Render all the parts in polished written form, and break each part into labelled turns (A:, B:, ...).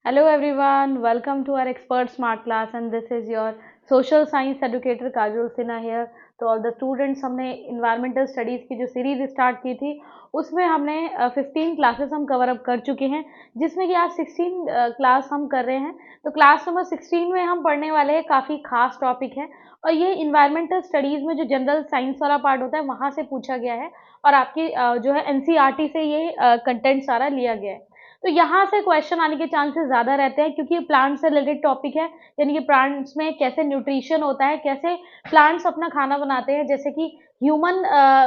A: Hello everyone, welcome to our expert smart class and this is your social science educator Kajol Sinha here. तो all the students हमने environmental studies की जो series start की थी उसमें हमने 15 classes हम कवर अप कर चुके हैं, जिसमें कि आज 16 क्लास हम कर रहे हैं। तो क्लास नंबर 16 में हम पढ़ने वाले हैं काफ़ी खास टॉपिक है और ये इन्वायरमेंटल स्टडीज़ में जो जनरल साइंस वाला पार्ट होता है वहाँ से पूछा गया है और आपकी जो है एनसीईआरटी से ये कंटेंट सारा लिया गया है। तो यहाँ से क्वेश्चन आने के चांसेस ज़्यादा रहते हैं क्योंकि प्लांट से रिलेटेड टॉपिक है, यानी कि प्लांट्स में कैसे न्यूट्रिशन होता है, कैसे प्लांट्स अपना खाना बनाते हैं, जैसे कि ह्यूमन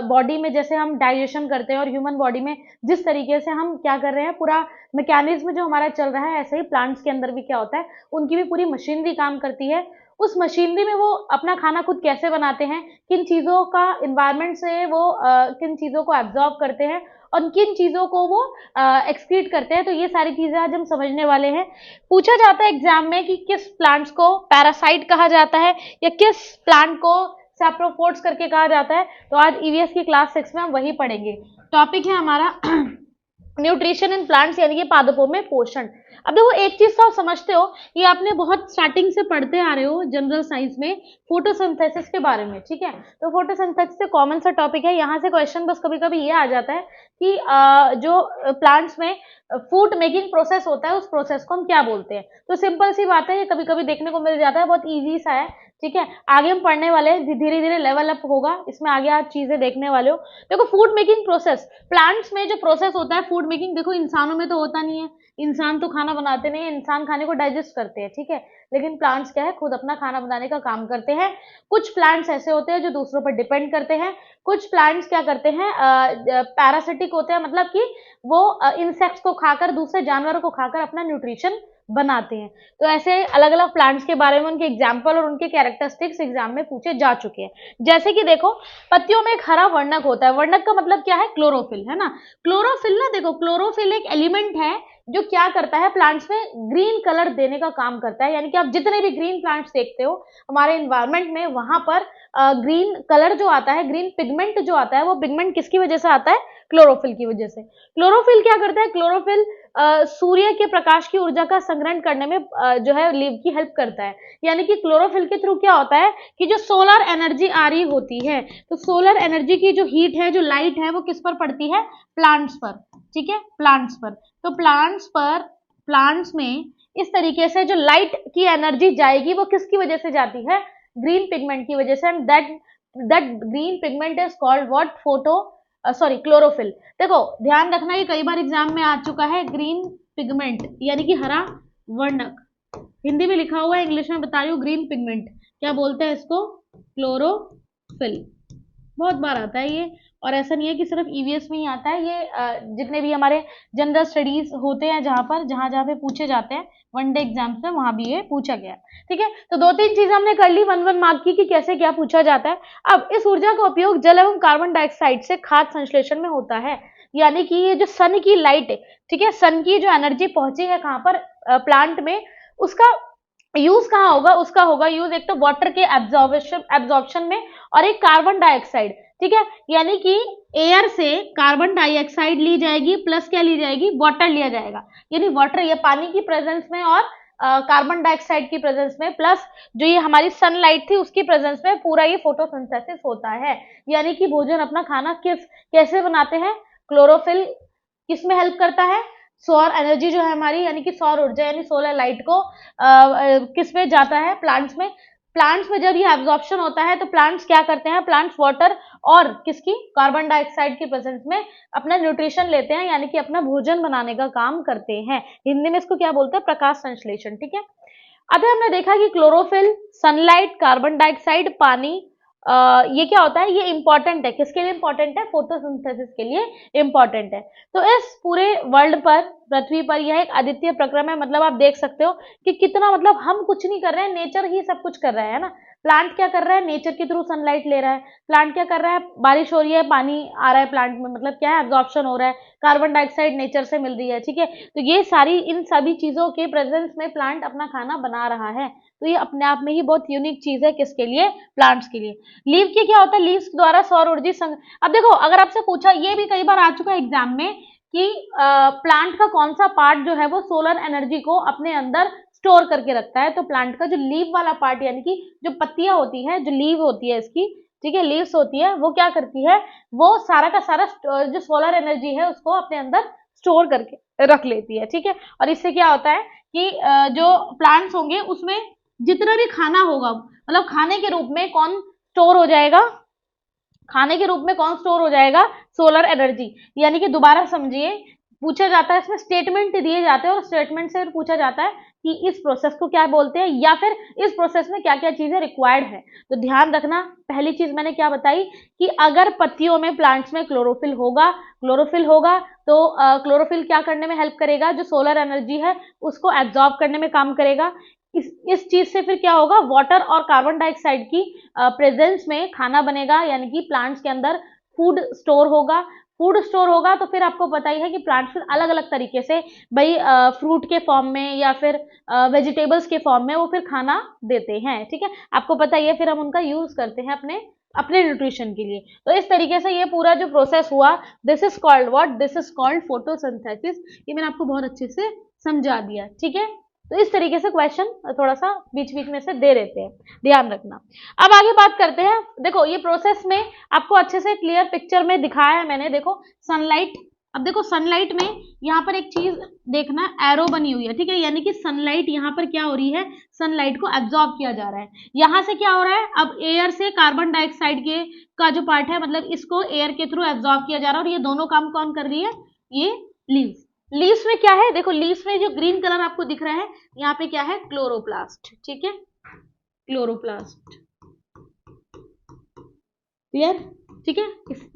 A: बॉडी में जैसे हम डाइजेशन करते हैं और ह्यूमन बॉडी में जिस तरीके से हम क्या कर रहे हैं, पूरा मैकेनिज्म जो हमारा चल रहा है, ऐसे ही प्लांट्स के अंदर भी क्या होता है, उनकी भी पूरी मशीनरी काम करती है। उस मशीनरी में वो अपना खाना खुद कैसे बनाते हैं, किन चीज़ों का इन्वायरमेंट से वो किन चीज़ों को एब्जॉर्ब करते हैं और किन चीज़ों को वो एक्सक्रीट करते हैं, तो ये सारी चीज़ें आज हम समझने वाले हैं। पूछा जाता है एग्जाम में कि किस प्लांट्स को पैरासाइट कहा जाता है या किस प्लांट को सैप्रोफोड्स करके कहा जाता है, तो आज ईवीएस की क्लास 6 में हम वही पढ़ेंगे। टॉपिक है हमारा न्यूट्रिशन इन प्लांट्स, यानी कि पादपों में पोषण। अब देखो एक चीज तो आप समझते हो, ये आपने बहुत स्टार्टिंग से पढ़ते आ रहे हो जनरल साइंस में फोटोसिंथेसिस के बारे में, ठीक है। तो फोटोसिंथेसिस से कॉमन सा टॉपिक है, यहाँ से क्वेश्चन बस कभी कभी ये आ जाता है कि जो प्लांट्स में फूड मेकिंग प्रोसेस होता है उस प्रोसेस को हम क्या बोलते हैं। तो सिंपल सी बात है, ये कभी कभी देखने को मिल जाता है, बहुत ईजी सा है, ठीक है। आगे हम पढ़ने वाले हैं, धीरे धीरे लेवल अप होगा, इसमें आगे आप चीजें देखने वाले हो। देखो फूड मेकिंग प्रोसेस, प्लांट्स में जो प्रोसेस होता है फूड मेकिंग, देखो इंसानों में तो होता नहीं है, इंसान तो खाना बनाते नहीं है, इंसान खाने को डाइजेस्ट करते हैं, ठीक है। लेकिन प्लांट्स क्या है, खुद अपना खाना बनाने का काम करते हैं। कुछ प्लांट्स ऐसे होते हैं जो दूसरों पर डिपेंड करते हैं, कुछ प्लांट्स क्या करते हैं, पैरासिटिक होते हैं, मतलब कि वो इंसेक्ट्स को खाकर, दूसरे जानवरों को खाकर अपना न्यूट्रिशन बनाते हैं। तो ऐसे अलग अलग प्लांट्स के बारे में उनके एग्जाम्पल और उनके कैरेक्टरिस्टिक्स एग्जाम में पूछे जा चुके हैं। जैसे कि देखो पत्तियों में एक हरा वर्णक होता है, वर्णक का मतलब क्या है, क्लोरोफिल, है ना। क्लोरोफिल ना, देखो क्लोरोफिल एक एलिमेंट है जो क्या करता है, प्लांट्स में ग्रीन कलर देने का काम करता है। यानी कि आप जितने भी ग्रीन प्लांट्स देखते हो हमारे एनवायरमेंट में, वहां पर ग्रीन कलर जो आता है, ग्रीन पिगमेंट जो आता है, वो पिगमेंट किसकी वजह से आता है, क्लोरोफिल की वजह से। क्लोरोफिल क्या करता है, क्लोरोफिल सूर्य के प्रकाश की ऊर्जा का संग्रहण करने में जो है लीव की हेल्प करता है। यानी कि क्लोरोफिल के थ्रू क्या होता है कि जो सोलर एनर्जी आ रही होती है, तो सोलर एनर्जी की जो हीट है, जो लाइट है, वो किस पर पड़ती है, प्लांट्स पर, ठीक है, प्लांट्स पर। तो प्लांट्स में इस तरीके से जो लाइट की एनर्जी जाएगी वो किसकी वजह से जाती है, ग्रीन पिगमेंट की वजह से। And that green pigment is called what, chlorophyll. देखो ध्यान रखना, ये कई बार एग्जाम में आ चुका है, ग्रीन पिगमेंट यानी कि हरा वर्णक, हिंदी में लिखा हुआ है, इंग्लिश में बता रही हूँ, ग्रीन पिगमेंट क्या बोलते हैं इसको, क्लोरोफिल। बहुत बार आता है ये, और ऐसा नहीं है कि सिर्फ ईवीएस में ही आता है ये, जितने भी हमारे जनरल स्टडीज होते हैं जहां पे पूछे जाते हैं वनडे एग्जाम्स में, वहां भी ये पूछा गया, ठीक है। तो दो तीन चीज हमने कर ली 1 मार्क की कि कैसे क्या पूछा जाता है। अब इस ऊर्जा का उपयोग जल एवं कार्बन डाइऑक्साइड से खाद्य संश्लेषण में होता है। यानी कि ये जो सन की लाइट है, ठीक है, सन की जो एनर्जी पहुंची है कहाँ पर, प्लांट में, उसका यूज कहाँ होगा, उसका होगा यूज एक तो वाटर के एब्जॉर्प्शन में और एक कार्बन डाइऑक्साइड, ठीक है। यानी कि एयर से कार्बन डाइऑक्साइड ली जाएगी, प्लस क्या ली जाएगी, वाटर लिया जाएगा। यानी वाटर, ये पानी की प्रेजेंस में और कार्बन डाइऑक्साइड की प्रेजेंस में, प्लस जो ये हमारी सनलाइट थी उसकी प्रेजेंस में, पूरा ये फोटोसिंथेसिस होता है। यानी कि भोजन, अपना खाना कैसे बनाते हैं, क्लोरोफिल किसमें हेल्प करता है, सौर एनर्जी जो है हमारी, यानी कि सौर ऊर्जा यानी सोलर लाइट को किस में जाता है, प्लांट्स में। प्लांट्स में जब ये एब्जॉर्प्शन होता है तो प्लांट्स क्या करते हैं, प्लांट्स वाटर और किसकी, कार्बन डाइऑक्साइड की प्रेजेंस में अपना न्यूट्रिशन लेते हैं, यानी कि अपना भोजन बनाने का काम करते हैं। हिंदी में इसको क्या बोलते हैं, प्रकाश संश्लेषण, ठीक है। अतः हमने देखा कि क्लोरोफिल, सनलाइट, कार्बन डाइऑक्साइड, पानी, ये क्या होता है, ये इंपॉर्टेंट है, किसके लिए इंपॉर्टेंट है, फोटोसिंथेसिस के लिए इंपॉर्टेंट है। तो इस पूरे वर्ल्ड पर, पृथ्वी पर, यह एक अद्वितीय प्रक्रम है। मतलब आप देख सकते हो कि कितना, मतलब हम कुछ नहीं कर रहे हैं, नेचर ही सब कुछ कर रहा है ना। प्लांट क्या कर रहा है, नेचर के थ्रू सनलाइट ले रहा है। प्लांट क्या कर रहा है, बारिश हो रही है, पानी आ रहा है प्लांट में, मतलब क्या है, एब्जॉर्प्शन हो रहा है, कार्बन डाइऑक्साइड नेचर से मिल रही है, ठीक है। तो ये सारी, इन सभी चीजों के प्रेजेंस में प्लांट अपना खाना बना रहा है। तो ये अपने आप में ही बहुत यूनिक चीज है, किसके लिए, प्लांट्स के लिए। लीव के क्या होता है, लीव्स द्वारा सौर ऊर्जा अब देखो अगर आपसे पूछा, ये भी कई बार आ चुका है एग्जाम में कि प्लांट का कौन सा पार्ट जो है वो सोलर एनर्जी को अपने अंदर स्टोर करके रखता है। तो प्लांट का जो लीव वाला पार्ट, यानी कि जो पत्तियां होती है, जो लीव होती है इसकी, ठीक है, लीव्स होती है, वो क्या करती है, वो सारा का सारा जो सोलर एनर्जी है उसको अपने अंदर स्टोर करके रख लेती है, ठीक है। और इससे क्या होता है कि जो प्लांट्स होंगे उसमें जितना भी खाना होगा, मतलब खाने के रूप में कौन स्टोर हो जाएगा, खाने के रूप में कौन स्टोर हो जाएगा, सोलर एनर्जी। यानी कि दोबारा समझिए, पूछा जाता है इसमें, स्टेटमेंट दिए जाते हैं और स्टेटमेंट से पूछा जाता है कि इस प्रोसेस को क्या बोलते हैं, या फिर इस प्रोसेस में क्या क्या चीजें रिक्वायर्ड है। तो ध्यान रखना, पहली चीज मैंने क्या बताई कि अगर पत्तियों में, प्लांट्स में क्लोरोफिल होगा तो क्लोरोफिल क्या करने में हेल्प करेगा, जो सोलर एनर्जी है उसको एब्जॉर्ब करने में काम करेगा। इस चीज से फिर क्या होगा, वाटर और कार्बन डाइऑक्साइड की प्रेजेंस में खाना बनेगा, यानी कि प्लांट्स के अंदर फूड स्टोर होगा। तो फिर आपको पता ही है कि प्लांट्स फिर अलग अलग तरीके से, भाई फ्रूट के फॉर्म में या फिर वेजिटेबल्स के फॉर्म में वो फिर खाना देते हैं, ठीक है, आपको पता ही है, फिर हम उनका यूज करते हैं अपने अपने न्यूट्रिशन के लिए। तो इस तरीके से ये पूरा जो प्रोसेस हुआ, this is called what, this is called photosynthesis. ये मैंने आपको बहुत अच्छे से समझा दिया, ठीक है। तो इस तरीके से क्वेश्चन थोड़ा सा बीच बीच में से दे देते हैं, ध्यान रखना। अब आगे बात करते हैं। देखो ये प्रोसेस में आपको अच्छे से क्लियर पिक्चर में दिखाया है मैंने। देखो सनलाइट, अब देखो सनलाइट में यहाँ पर एक चीज देखना, एरो बनी हुई है, ठीक है, यानी कि सनलाइट यहाँ पर क्या हो रही है, सनलाइट को एब्जॉर्ब किया जा रहा है। यहाँ से क्या हो रहा है, अब एयर से कार्बन डाइऑक्साइड के का जो पार्ट है, मतलब इसको एयर के थ्रू एब्जॉर्ब किया जा रहा है, और ये दोनों काम कौन कर रही है, ये लीव्स। लीव्स में क्या है, देखो लीव्स में जो ग्रीन कलर आपको दिख रहा है, यहाँ पे क्या है, क्लोरोप्लास्ट, ठीक है, क्लोरोप्लास्ट, क्लियर, ठीक है।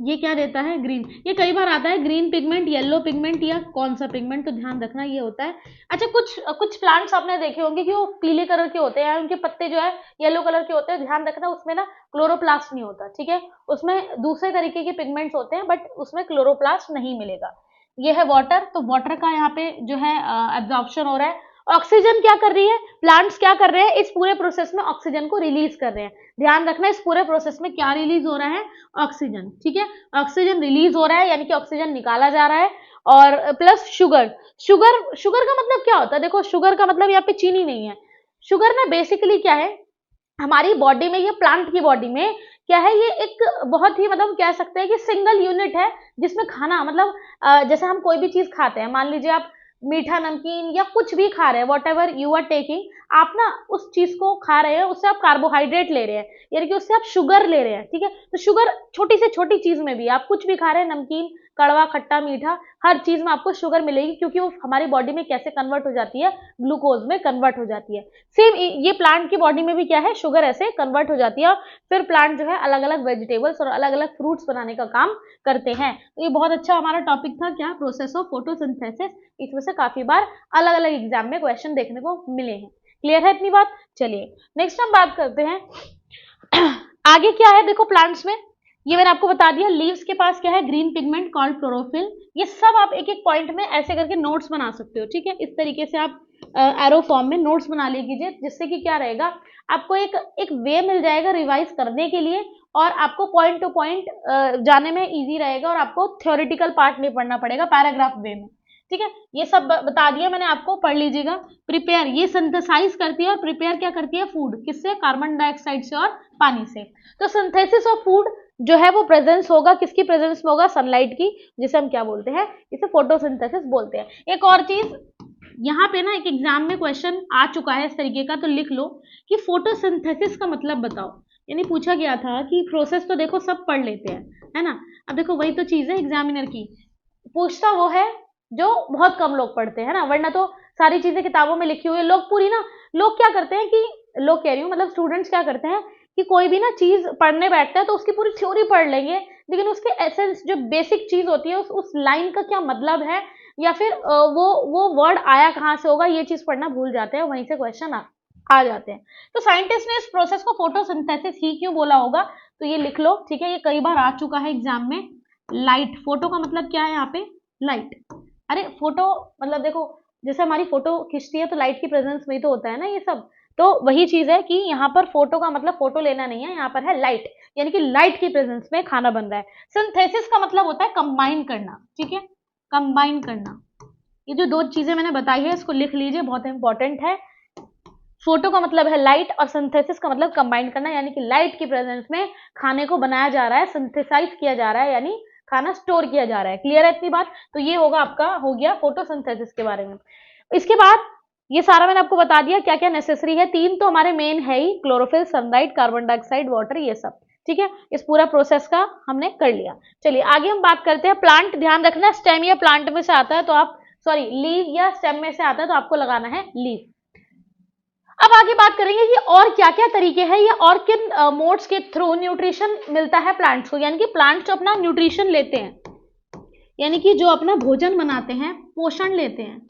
A: ये क्या देता है, ग्रीन। ये कई बार आता है ग्रीन पिगमेंट, येलो पिगमेंट, या कौन सा पिगमेंट, तो ध्यान रखना ये होता है। अच्छा, कुछ प्लांट्स आपने देखे होंगे कि वो पीले कलर के होते हैं, उनके पत्ते जो है येलो कलर के होते हैं, ध्यान रखना उसमें ना क्लोरोप्लास्ट नहीं होता, ठीक है, उसमें दूसरे तरीके के पिगमेंट्स होते हैं, बट उसमें क्लोरोप्लास्ट नहीं मिलेगा। ये है वाटर, तो वाटर का यहाँ पे जो है एब्जॉर्प्शन हो रहा है। ऑक्सीजन क्या कर रही है, प्लांट्स क्या कर रहे हैं, इस पूरे प्रोसेस में ऑक्सीजन को रिलीज कर रहे हैं। ध्यान रखना, इस पूरे प्रोसेस में क्या रिलीज हो रहा है, ऑक्सीजन, ठीक है, ऑक्सीजन रिलीज हो रहा है, यानी कि ऑक्सीजन निकाला जा रहा है। और प्लस शुगर का मतलब क्या होता है, देखो शुगर का मतलब यहाँ पे चीनी नहीं है। शुगर ना बेसिकली क्या है, हमारी बॉडी में, ये प्लांट की बॉडी में क्या है, ये एक बहुत ही, मतलब कह सकते हैं कि सिंगल यूनिट है, जिसमें खाना, मतलब जैसे हम कोई भी चीज खाते हैं, मान लीजिए आप मीठा नमकीन या कुछ भी खा रहे हैं, whatever you are taking, आप ना उस चीज को खा रहे हैं, उससे आप कार्बोहाइड्रेट ले रहे हैं, यानी कि उससे आप शुगर ले रहे हैं, ठीक है। तो शुगर छोटी से छोटी चीज में भी, आप कुछ भी खा रहे हैं, नमकीन, कड़वा, खट्टा, मीठा, हर चीज में आपको शुगर मिलेगी, क्योंकि वो हमारी बॉडी में कैसे कन्वर्ट हो जाती है, ग्लूकोज में कन्वर्ट हो जाती है। सेम ये प्लांट की बॉडी में भी क्या है, शुगर ऐसे कन्वर्ट हो जाती है, और फिर प्लांट जो है अलग अलग वेजिटेबल्स और अलग अलग फ्रूट्स बनाने का काम करते हैं। तो ये बहुत अच्छा हमारा टॉपिक था, क्या, प्रोसेस ऑफ फोटोसिंथेसिस। इसमें से काफी बार अलग अलग एग्जाम में क्वेश्चन देखने को मिले हैं। क्लियर है इतनी बात? चलिए नेक्स्ट हम बात करते हैं आगे क्या है। देखो प्लांट्स में ये मैंने आपको बता दिया, लीव्स के पास क्या है, ग्रीन पिगमेंट कॉल्ड क्लोरोफिल। ये सब आप एक एक पॉइंट में ऐसे करके नोट्स बना सकते हो, ठीक है। इस तरीके से आप एरो फॉर्म में नोट्स बना लीजिए, जिससे कि क्या रहेगा, आपको एक वे मिल जाएगा रिवाइज करने के लिए, और आपको पॉइंट टू पॉइंट जाने में इजी रहेगा, और आपको थ्योरेटिकल पार्ट नहीं पढ़ना पड़ेगा पैराग्राफ वे में, ठीक है। ये सब बता दिया मैंने आपको, पढ़ लीजिएगा। प्रिपेयर, ये सिंथेसाइज करती है, और प्रिपेयर क्या करती है, फूड, किससे, कार्बन डाइऑक्साइड से और पानी से। तो सिंथेसिस ऑफ फूड जो है वो प्रेजेंस होगा, किसकी प्रेजेंस में होगा, सनलाइट की, जिसे हम क्या बोलते हैं, इसे फोटोसिंथेसिस बोलते हैं। एक और चीज यहाँ पे ना, एक एग्जाम में क्वेश्चन आ चुका है इस तरीके का, तो लिख लो कि फोटोसिंथेसिस का मतलब बताओ। यानी पूछा गया था कि प्रोसेस तो देखो सब पढ़ लेते हैं, है ना, अब देखो वही तो चीज है एग्जामिनर की, पूछता वो है जो बहुत कम लोग पढ़ते हैं ना, वरना तो सारी चीजें किताबों में लिखी हुई है। लोग पूरी ना, लोग क्या करते हैं कि, लोग कह रही हूँ मतलब स्टूडेंट्स क्या करते हैं कि कोई भी ना चीज पढ़ने बैठता है तो उसकी पूरी थ्योरी पढ़ लेंगे, लेकिन उसके एसेंस, जो बेसिक चीज होती है, उस लाइन का क्या मतलब है, या फिर वो वर्ड आया कहाँ से होगा, ये चीज पढ़ना भूल जाते हैं, वहीं से क्वेश्चन आ जाते हैं। तो साइंटिस्ट ने इस प्रोसेस को फोटोसिंथेसिस ही क्यों बोला होगा, तो ये लिख लो, ठीक है, ये कई बार आ चुका है एग्जाम में। लाइट, फोटो का मतलब क्या है यहाँ पे, लाइट। अरे फोटो मतलब देखो, जैसे हमारी फोटो खींचती है तो लाइट की प्रेजेंस में ही तो होता है ना ये सब, तो वही चीज है कि यहाँ पर फोटो का मतलब फोटो लेना नहीं है, यहाँ पर है लाइट, यानी कि लाइट की प्रेजेंस में खाना बन रहा है। सिंथेसिस का मतलब होता है कंबाइन करना, ठीक है, कंबाइन करना। ये जो दो चीजें मैंने बताई है इसको लिख लीजिए, बहुत इंपॉर्टेंट है। फोटो का मतलब है लाइट और सिंथेसिस का मतलब कंबाइन करना, यानी कि लाइट की प्रेजेंस में खाने को बनाया जा रहा है, सिंथेसाइज किया जा रहा है, यानी खाना स्टोर किया जा रहा है। क्लियर है इतनी बात? तो ये होगा आपका, हो गया फोटोसिंथेसिस के बारे में। इसके बाद ये सारा मैंने आपको बता दिया क्या क्या नेसेसरी है। तीन तो हमारे मेन है ही, chlorophyll, sunlight, carbon dioxide, water, ये सब। ठीक है, इस पूरा प्रोसेस का हमने कर लिया। चलिए आगे हम बात करते हैं प्लांट। ध्यान रखना स्टेम या प्लांट में से आता है तो आप, सॉरी लीव या स्टेम में से आता है तो आपको लगाना है लीव। अब आगे बात करेंगे कि और क्या क्या तरीके हैं या और किन मोड्स के थ्रू न्यूट्रिशन मिलता है प्लांट्स को, यानी कि प्लांट्स जो अपना न्यूट्रिशन लेते हैं, यानी कि जो अपना भोजन बनाते हैं, पोषण लेते हैं,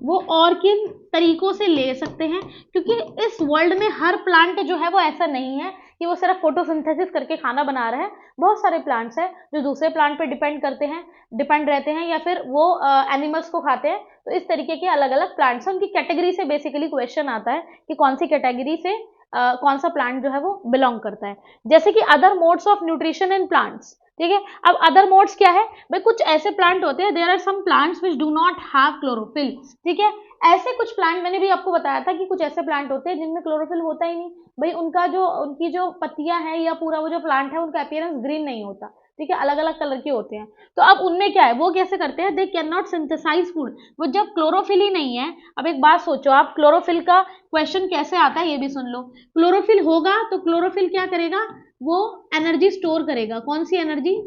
A: वो और किन तरीकों से ले सकते हैं। क्योंकि इस वर्ल्ड में हर प्लांट जो है वो ऐसा नहीं है कि वो सिर्फ फोटोसिंथेसिस करके खाना बना रहे हैं। बहुत सारे प्लांट्स हैं जो दूसरे प्लांट पे डिपेंड रहते हैं या फिर वो एनिमल्स को खाते हैं। तो इस तरीके के अलग अलग प्लांट्स हैं, उनकी कैटेगरी से बेसिकली क्वेश्चन आता है कि कौन सी कैटेगरी से कौन सा प्लांट जो है वो बिलोंग करता है। जैसे कि other modes of nutrition in plants. ठीक है, अब अदर मोड्स क्या है भाई, कुछ ऐसे प्लांट होते हैं, there are some plants which do not have chlorophyll. ठीक है, ऐसे कुछ प्लांट, मैंने भी आपको बताया था कि कुछ ऐसे प्लांट होते हैं जिनमें क्लोरोफिल होता ही नहीं भाई, उनकी जो पत्तियां हैं या पूरा वो जो प्लांट है उनका अपीयरेंस ग्रीन नहीं होता। ठीक है, अलग अलग कलर के होते हैं। तो अब उनमें क्या है, वो कैसे करते हैं, they can not synthesise food, वो जब क्लोरोफिल ही नहीं है। अब एक बात सोचो आप, क्लोरोफिल का क्वेश्चन कैसे आता है ये भी सुन लो। क्लोरोफिल होगा तो क्लोरोफिल क्या करेगा, वो एनर्जी स्टोर करेगा। कौन सी एनर्जी,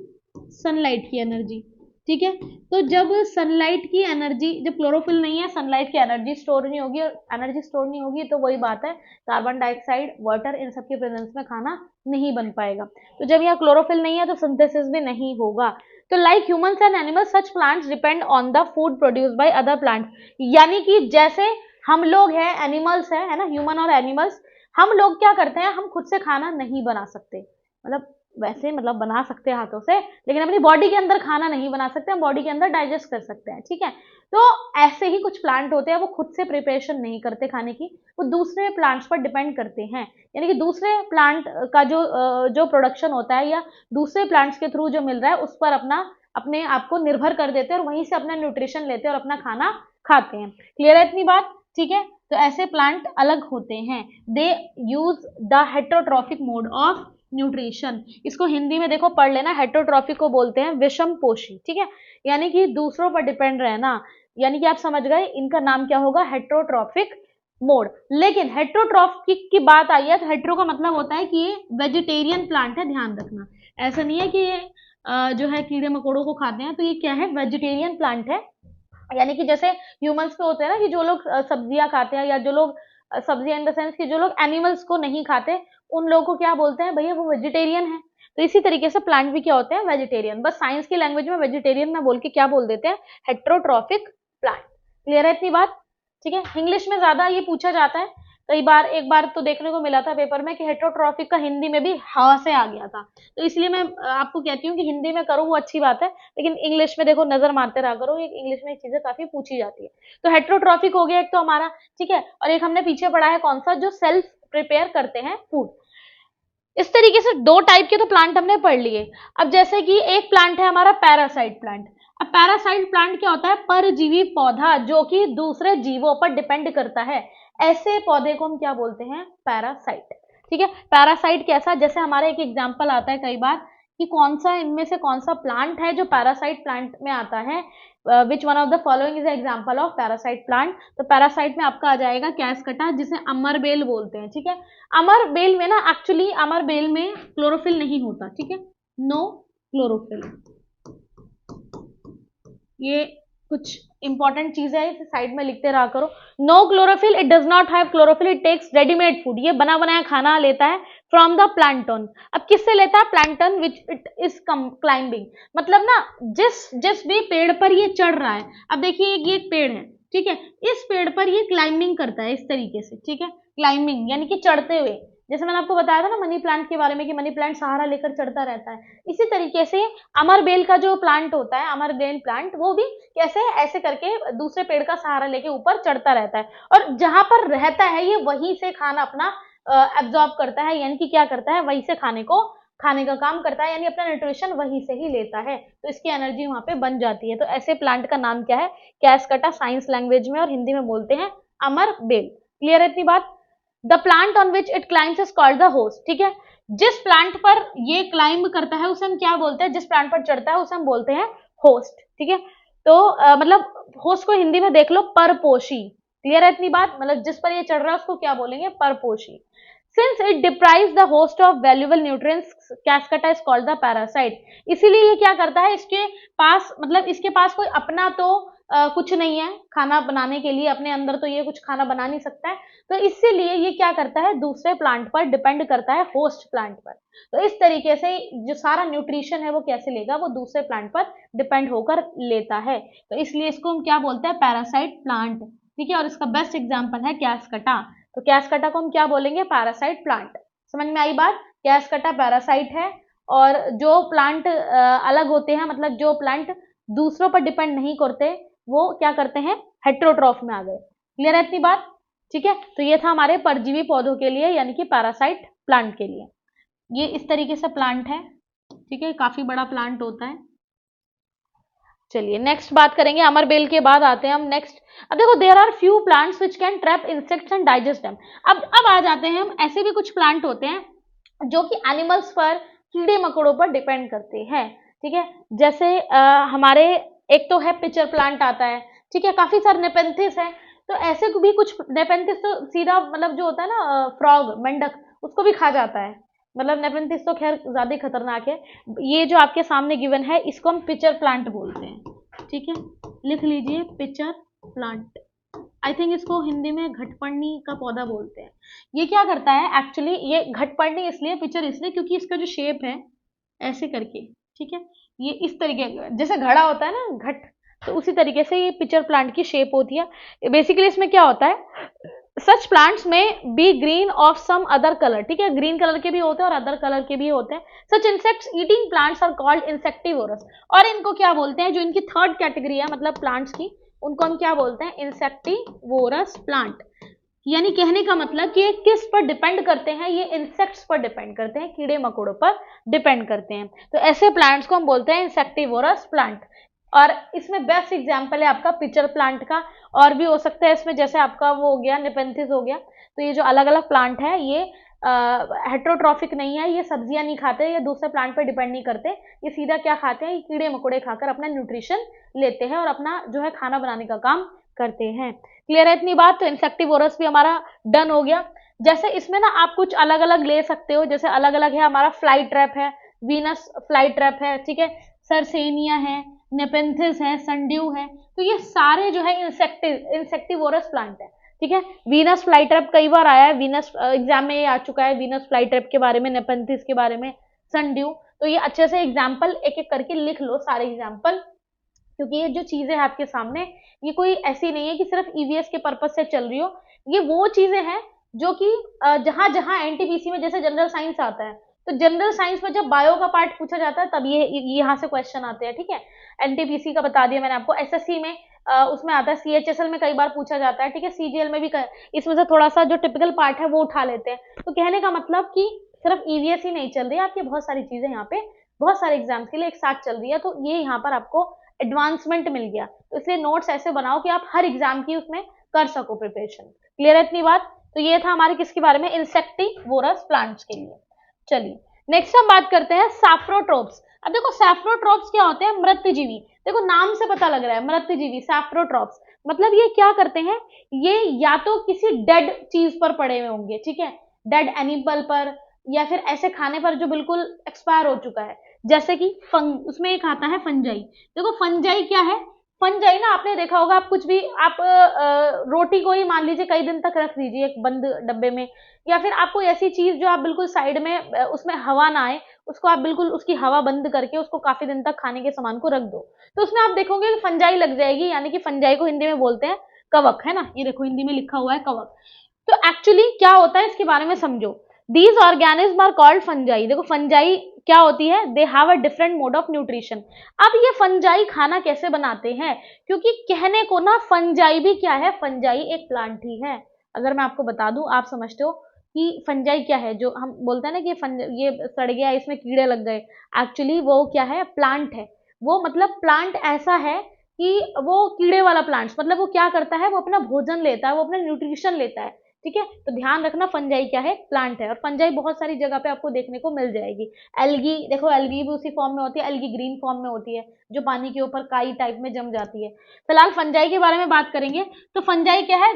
A: सनलाइट की एनर्जी। ठीक है, तो जब सनलाइट की एनर्जी, जब क्लोरोफिल नहीं है, सनलाइट की एनर्जी स्टोर नहीं होगी, और एनर्जी स्टोर नहीं होगी तो वही बात है, कार्बन डाइऑक्साइड, वाटर, इन सबके प्रेजेंस में खाना नहीं बन पाएगा। तो जब यहाँ क्लोरोफिल नहीं है तो सिंथेसिस भी नहीं होगा। तो like humans and animals, such plants depend on the food produced by other plants. यानी कि जैसे हम लोग हैं, एनिमल्स है ना, ह्यूमन और एनिमल्स, हम लोग क्या करते हैं, हम खुद से खाना नहीं बना सकते। मतलब वैसे मतलब बना सकते हैं हाथों से, लेकिन अपनी बॉडी के अंदर खाना नहीं बना सकते, हम बॉडी के अंदर डाइजेस्ट कर सकते हैं। ठीक है, तो ऐसे ही कुछ प्लांट होते हैं, वो खुद से प्रिपरेशन नहीं करते खाने की, वो दूसरे प्लांट्स पर डिपेंड करते हैं। यानी कि दूसरे प्लांट का जो प्रोडक्शन होता है या दूसरे प्लांट्स के थ्रू जो मिल रहा है उस पर अपने आप को निर्भर कर देते हैं और वहीं से अपना न्यूट्रिशन लेते हैं और अपना खाना खाते हैं। क्लियर है इतनी बात? ठीक है, तो ऐसे प्लांट अलग होते हैं। They use the heterotrophic mode of nutrition. इसको हिंदी में देखो पढ़ लेना, हेटेरोट्रॉफिक को बोलते हैं विषम पोषी। ठीक है, यानी कि दूसरों पर डिपेंड रहना, यानी कि आप समझ गए इनका नाम क्या होगा, हेटेरोट्रॉफिक मोड। लेकिन हेटेरोट्रॉफिक की बात आई है तो हेटेरो का मतलब होता है कि ये वेजिटेरियन प्लांट है, ध्यान रखना। ऐसा नहीं है कि ये जो है कीड़े मकोड़ों को खाते हैं, तो ये क्या है, वेजिटेरियन प्लांट है। यानी कि जैसे ह्यूमंस पे होते हैं ना कि जो लोग सब्जियां खाते हैं, या जो लोग सब्जियां इन द सेंस कि जो लोग एनिमल्स को नहीं खाते, उन लोगों को क्या बोलते हैं भैया, वो वेजिटेरियन है। तो इसी तरीके से प्लांट भी क्या होते हैं, वेजिटेरियन। बस साइंस की लैंग्वेज में वेजिटेरियन ना बोल के क्या बोल देते हैं, हेटेरोट्रॉफिक प्लांट। क्लियर है इतनी बात? ठीक है, इंग्लिश में ज्यादा ये पूछा जाता है कई बार। एक बार तो देखने को मिला था पेपर में कि हेटेरोट्रॉफिक का हिंदी में भी हा से आ गया था, तो इसलिए मैं आपको कहती हूँ कि हिंदी में करो वो अच्छी बात है, लेकिन इंग्लिश में देखो नजर मारते रहा करो, इंग्लिश में चीजें काफी पूछी जाती है। तो हेटेरोट्रॉफिक हो गया एक तो हमारा, ठीक है, और एक हमने पीछे पढ़ा है कौन सा, जो सेल्फ प्रिपेयर करते हैं फूड। इस तरीके से दो टाइप के तो प्लांट हमने पढ़ लिए। अब जैसे कि एक प्लांट है हमारा पैरासाइट प्लांट। अब पैरासाइट प्लांट क्या होता है, परजीवी पौधा जो कि दूसरे जीवों पर डिपेंड करता है, ऐसे पौधे को हम क्या बोलते हैं, पैरासाइट। ठीक है, पैरासाइट कैसा, जैसे हमारा एक एग्जांपल आता है कई बार कि कौन सा इनमें से कौन सा प्लांट है जो पैरासाइट प्लांट में आता है, which one of the following is example of parasite plant. तो पैरासाइट में आपका आ जाएगा कैसकटा, जिसे अमरबेल बोलते हैं। ठीक है, अमरबेल में ना, एक्चुअली अमरबेल में क्लोरोफिल नहीं होता। ठीक है, नो क्लोरोफिल। ये कुछ इंपॉर्टेंट चीज है, इसे साइड में लिखते रहा करो। No chlorophyll, it does not have chlorophyll, it takes readymade food. ये बना बनाया खाना लेता है फ्रॉम द प्लांटन। अब किससे लेता है, plankton which it is climbing. मतलब ना जिस भी पेड़ पर ये चढ़ रहा है, अब देखिए ये एक पेड़ है, ठीक है, इस पेड़ पर ये क्लाइंबिंग करता है इस तरीके से। ठीक है, क्लाइंबिंग यानी कि चढ़ते हुए, जैसे मैंने आपको बताया था ना मनी प्लांट के बारे में कि मनी प्लांट सहारा लेकर चढ़ता रहता है, इसी तरीके से अमरबेल का जो प्लांट होता है, अमरबेल प्लांट, वो भी कैसे ऐसे करके दूसरे पेड़ का सहारा लेके ऊपर चढ़ता रहता है, और जहां पर रहता है ये वहीं से खाना अपना एब्जॉर्ब करता है, यानी कि क्या करता है, वहीं से खाने को खाने का काम करता है, यानी अपना न्यूट्रिशन वहीं से ही लेता है, तो इसकी एनर्जी वहां पे बन जाती है। तो ऐसे प्लांट का नाम क्या है, कैसकटा साइंस लैंग्वेज में, और हिंदी में बोलते हैं अमर बेल। क्लियर है इतनी बात। The plant on which it climbs is called the host. ठीक है, जिस प्लांट पर ये क्लाइंब करता है उसे हम क्या बोलते हैं, जिस प्लांट पर चढ़ता है उसे हम बोलते हैं होस्ट। ठीक है, तो मतलब होस्ट को हिंदी में देख लो परपोषी। क्लियर है इतनी बात, मतलब जिस पर ये चढ़ रहा है उसको क्या बोलेंगे, परपोषी। Since it deprives the host of valuable nutrients, Cuscuta is called the parasite. इसीलिए ये क्या करता है, इसके पास मतलब इसके पास कोई अपना तो कुछ नहीं है खाना बनाने के लिए, अपने अंदर तो ये कुछ खाना बना नहीं सकता है, तो इसीलिए ये क्या करता है, दूसरे प्लांट पर डिपेंड करता है, होस्ट प्लांट पर। तो इस तरीके से जो सारा न्यूट्रिशन है वो कैसे लेगा, वो दूसरे प्लांट पर डिपेंड होकर लेता है, तो इसलिए इसको हम क्या बोलते हैं, पैरासाइट प्लांट। ठीक है, और इसका बेस्ट एग्जाम्पल है कैसकटा। तो कैसकटा को हम क्या बोलेंगे, पैरासाइट प्लांट। समझ में आई बात, कैसकटा पैरासाइट है, और जो प्लांट अलग होते हैं, मतलब जो प्लांट दूसरों पर डिपेंड नहीं करते, वो क्या करते हैं, हेट्रोट्रॉफ में आ गए। क्लियर है इतनी बात। ठीक है, तो ये था हमारे परजीवी पौधों के लिए, यानी कि पैरासाइट प्लांट के लिए। ये इस तरीके से प्लांट है। ठीक है, काफी बड़ा प्लांट होता है। चलिए नेक्स्ट बात करेंगे, अमरबेल के बाद आते हैं हम नेक्स्ट। अब देखो, there are few plants which can trap insects and digest them. अब आ जाते हैं हम, ऐसे भी कुछ प्लांट होते हैं जो कि एनिमल्स पर, कीड़े मकोड़ों पर डिपेंड करते हैं। ठीक है, जैसे हमारे एक तो है पिचर प्लांट आता है। ठीक है, काफी सारे नेपेंथिस है, तो ऐसे भी कुछ नेपेंथिस तो सीधा मतलब जो होता है ना फ्रॉग, मेंढक, उसको भी खा जाता है। मतलब नेपेंथिस तो खैर ज्यादा खतरनाक है। ये जो आपके सामने गिवन है इसको हम पिचर प्लांट बोलते हैं। ठीक है, लिख लीजिए पिचर प्लांट। आई थिंक इसको हिंदी में घटपर्णी का पौधा बोलते हैं। ये क्या करता है एक्चुअली, ये घटपर्णी इसलिए, पिचर इसलिए क्योंकि इसका जो शेप है ऐसे करके, ठीक है, ये इस तरीके जैसे घड़ा होता है ना घट, तो उसी तरीके से ये पिचर प्लांट की शेप होती है। बेसिकली इसमें क्या होता है, सच प्लांट्स में be green of some other colour. ठीक है, ग्रीन कलर के भी होते हैं और अदर कलर के भी होते हैं। Such insects eating plants are called insectivorous. और इनको क्या बोलते हैं, जो इनकी थर्ड कैटेगरी है मतलब प्लांट्स की, उनको हम क्या बोलते हैं, इंसेक्टिवोरस प्लांट। यानी कहने का मतलब कि किस पर डिपेंड करते हैं, ये इंसेक्ट्स पर डिपेंड करते हैं, कीड़े मकोड़ों पर डिपेंड करते हैं। तो ऐसे प्लांट्स को हम बोलते हैं इंसेक्टिवोरस प्लांट। और इसमें बेस्ट एग्जांपल है आपका पिचर प्लांट का, और भी हो सकता है इसमें, जैसे आपका वो हो गया नेपेंथिस हो गया। तो ये जो अलग अलग प्लांट है ये हेट्रोट्रॉफिक नहीं है, ये सब्जियां नहीं खाते, ये दूसरे प्लांट पर डिपेंड नहीं करते, ये सीधा क्या खाते हैं, ये कीड़े मकोड़े खाकर अपना न्यूट्रिशन लेते हैं और अपना जो है खाना बनाने का काम करते हैं। क्लियर है इतनी बात। तो इंसेक्टिवोरस भी हमारा डन हो गया। जैसे इसमें ना आप कुछ अलग अलग ले सकते हो, जैसे अलग अलग है हमारा फ्लाई ट्रैप है, वीनस फ्लाई ट्रैप है, ठीक है, सरसेनिया है, नेपेंथिस है, संड्यू है, तो ये सारे जो है इंसेक्टिवोरस प्लांट है। ठीक है, वीनस फ्लाई ट्रैप कई बार आया है, वीनस एग्जाम में ये आ चुका है, वीनस फ्लाई ट्रैप के बारे में, नेपेंथिस के बारे में, संड्यू। तो ये अच्छे से एग्जाम्पल एक एक करके लिख लो सारे एग्जाम्पल, क्योंकि ये जो चीजें हैं आपके सामने, ये कोई ऐसी नहीं है कि सिर्फ ईवीएस के पर्पज से चल रही हो, ये वो चीजें हैं जो कि जहां जहां एनटीपीसी में जैसे जनरल साइंस आता है, तो जनरल साइंस में जब बायो का पार्ट पूछा जाता है तब ये यहाँ से क्वेश्चन आते हैं। ठीक है, एनटीपीसी का बता दिया मैंने आपको, एसएससी में उसमें आता है, सीएचएसएल में कई बार पूछा जाता है। ठीक है, सीजीएल में भी इसमें से थोड़ा सा जो टिपिकल पार्ट है वो उठा लेते हैं। तो कहने का मतलब कि सिर्फ ईवीएस ही नहीं चल रही है, आपकी बहुत सारी चीजें यहाँ पे बहुत सारे एग्जाम्स के लिए एक साथ चल रही है, तो ये यहाँ पर आपको एडवांसमेंट मिल गया। तो इसलिए नोट्स ऐसे बनाओ कि आप हर एग्जाम की उसमें कर सको प्रिपरेशन। क्लियर है इतनी बात। तो ये था हमारे किसके बारे में, इंसेक्टिवोरस प्लांट्स के लिए। चलिए नेक्स्ट हम बात करते हैं सैफ्रोट्रोप्स। अब देखो सैफ्रोट्रोप्स क्या होते हैं, मृत्यजीवी। देखो नाम से पता लग रहा है मृत्यजीवी, सैफ्रोट्रोप्स मतलब ये क्या करते हैं, ये या तो किसी डेड चीज पर पड़े हुए होंगे, ठीक है, डेड एनिमल पर, या फिर ऐसे खाने पर जो बिल्कुल एक्सपायर हो चुका है, जैसे कि उसमें एक आता है फंजाई। देखो फंजाई क्या है, फंजाई ना आपने देखा होगा, आप कुछ भी आप रोटी को ही मान लीजिए कई दिन तक रख दीजिए एक बंद डब्बे में, या फिर आप कोई ऐसी चीज जो आप बिल्कुल साइड में उसमें हवा ना आए, उसको आप बिल्कुल उसकी हवा बंद करके उसको काफी दिन तक खाने के सामान को रख दो, तो उसमें आप देखोगे कि फंजाई लग जाएगी, यानी कि फंजाई को हिंदी में बोलते हैं कवक, है ना, ये देखो हिंदी में लिखा हुआ है कवक। तो एक्चुअली क्या होता है इसके बारे में समझो, these organism are called fungi. देखो फंजाई क्या होती है, they have a different mode of nutrition. अब ये फंजाई खाना कैसे बनाते हैं, क्योंकि कहने को ना फंजाई भी क्या है, फंजाई एक प्लांट ही है। अगर मैं आपको बता दूं, आप समझते हो कि फंजाई क्या है, जो हम बोलते हैं ना कि ये सड़ गया, इसमें कीड़े लग गए, एक्चुअली वो क्या है, प्लांट है। वो मतलब प्लांट ऐसा है कि वो कीड़े वाला प्लांट्स, मतलब वो क्या करता है, वो अपना भोजन लेता है, वो अपना न्यूट्रिशन लेता है। ठीक है, तो ध्यान रखना फंजाई क्या है, प्लांट है। और फंजाई बहुत सारी जगह पे आपको देखने को मिल जाएगी। एल्गी, देखो एल्गी भी उसी फॉर्म में होती है, एल्गी ग्रीन फॉर्म में होती है, जो पानी के ऊपर काई टाइप में जम जाती है। फिलहाल फंजाई के बारे में बात करेंगे। तो फंजाई क्या है,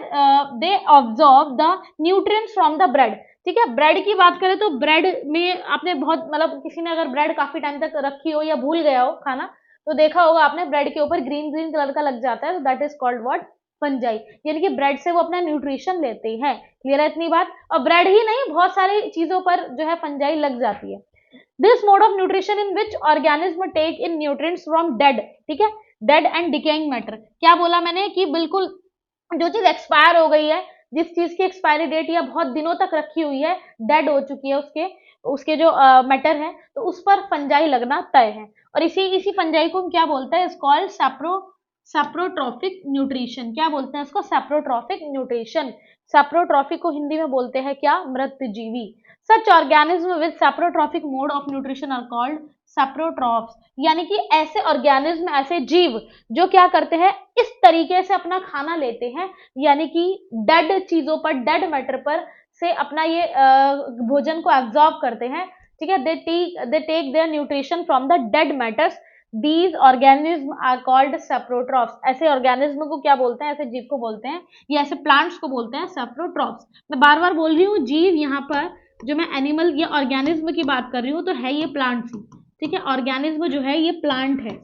A: they absorb the nutrients from the bread. ठीक है, ब्रेड की बात करें तो ब्रेड में आपने बहुत, मतलब किसी ने अगर ब्रेड काफी टाइम तक रखी हो या भूल गया हो खाना, तो देखा होगा आपने ब्रेड के ऊपर ग्रीन ग्रीन कलर का लग जाता है, तो that is called what, fungi. यानी कि ब्रेड से वो अपना न्यूट्रिशन लेते हैं। क्लियर है इतनी बात? और ब्रेड ही नहीं, बहुत सारी चीजों पर जो है फंजाई लग जाती है। This mode of nutrition in which organism take in nutrients from dead. ठीक है, डेड एंड डिकेइंग मैटर। क्या बोला मैंने कि बिल्कुल जो चीज एक्सपायर हो गई है, जिस चीज की एक्सपायरी डेट या बहुत दिनों तक रखी हुई है, डेड हो चुकी है, उसके उसके जो मैटर है, तो उस पर फंजाई लगना तय है। और इसी इसी फंजाई को हम क्या बोलते हैं, इज कॉल्ड सैप्रोट्रॉफिक न्यूट्रिशन। क्या बोलते हैं इसको, सैप्रोट्रॉफिक न्यूट्रिशन। सैप्रोट्रॉफिक को हिंदी में बोलते हैं क्या, मृतजीवी। Such organism with saprotrophic mode of nutrition are called saprotrophs. यानी कि ऐसे ऑर्गेनिज्म, ऐसे जीव जो क्या करते हैं, इस तरीके से अपना खाना लेते हैं, यानी कि डेड चीजों पर, डेड मैटर पर से अपना ये भोजन को एब्जॉर्ब करते हैं। ठीक है, they take their nutrition from the dead matters. These organism are called saprotrophs. ऐसे ऑर्गेनिज्म को क्या बोलते हैं, ऐसे जीव को बोलते हैं, या ऐसे प्लांट्स को बोलते हैं सैप्रोट्रॉफ्स। मैं बार बार बोल रही हूँ जीव, यहाँ पर जो मैं एनिमल या ऑर्गेनिज्म की बात कर रही हूँ, तो है ये प्लांट्स ही। ठीक है, ऑर्गेनिज्म जो है ये प्लांट है,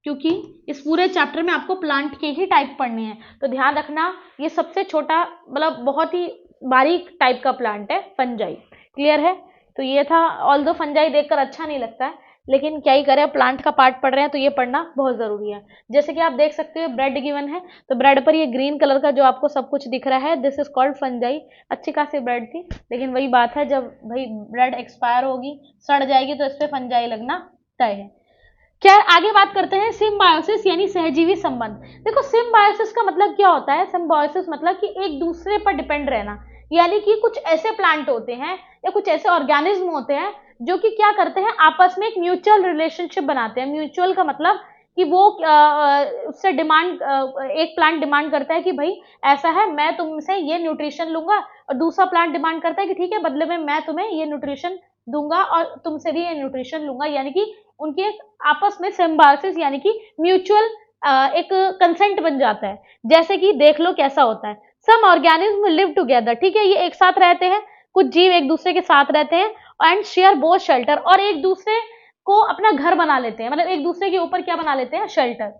A: क्योंकि इस पूरे चैप्टर में आपको प्लांट के ही टाइप पढ़ने हैं। तो ध्यान रखना, ये सबसे छोटा, मतलब बहुत ही बारीक टाइप का प्लांट है फंजाई। क्लियर है? तो ये था, ऑल्दो फंजाई देखकर अच्छा नहीं लगता है, लेकिन क्या ही करें, प्लांट का पार्ट पढ़ रहे हैं तो ये पढ़ना बहुत जरूरी है। जैसे कि आप देख सकते हो ब्रेड गिवन है, तो ब्रेड पर ये ग्रीन कलर का जो आपको सब कुछ दिख रहा है, दिस इज कॉल्ड फंजाई। अच्छी खासी ब्रेड थी, लेकिन वही बात है, जब भाई ब्रेड एक्सपायर होगी, सड़ जाएगी, तो इस पर फंजाई लगना तय है। क्या, आगे बात करते हैं सिम्बायोसिस यानी सहजीवी संबंध। देखो सिम्बायोसिस का मतलब क्या होता है, सिम्बायोसिस मतलब कि एक दूसरे पर डिपेंड रहना। यानी कि कुछ ऐसे प्लांट होते हैं या कुछ ऐसे ऑर्गेनिज्म होते हैं जो कि क्या करते हैं, आपस में एक म्यूचुअल रिलेशनशिप बनाते हैं। म्यूचुअल का मतलब कि वो उससे डिमांड, एक प्लांट डिमांड करता है कि भाई ऐसा है, मैं तुमसे ये न्यूट्रिशन लूंगा, और दूसरा प्लांट डिमांड करता है कि ठीक है, बदले में मैं तुम्हें ये न्यूट्रिशन दूंगा और तुमसे भी ये न्यूट्रिशन लूंगा। यानी कि उनके आपस में सिम्बायोसिस यानी कि म्यूचुअल एक कंसेंट बन जाता है। जैसे कि देख लो कैसा होता है, सम ऑर्गेनिज्म लिव टुगेदर। ठीक है, ये एक साथ रहते हैं, कुछ जीव एक दूसरे के साथ रहते हैं, एंड शेयर बोथ शेल्टर, और एक दूसरे को अपना घर बना लेते हैं, मतलब एक दूसरे के ऊपर क्या बना लेते हैं, शेल्टर।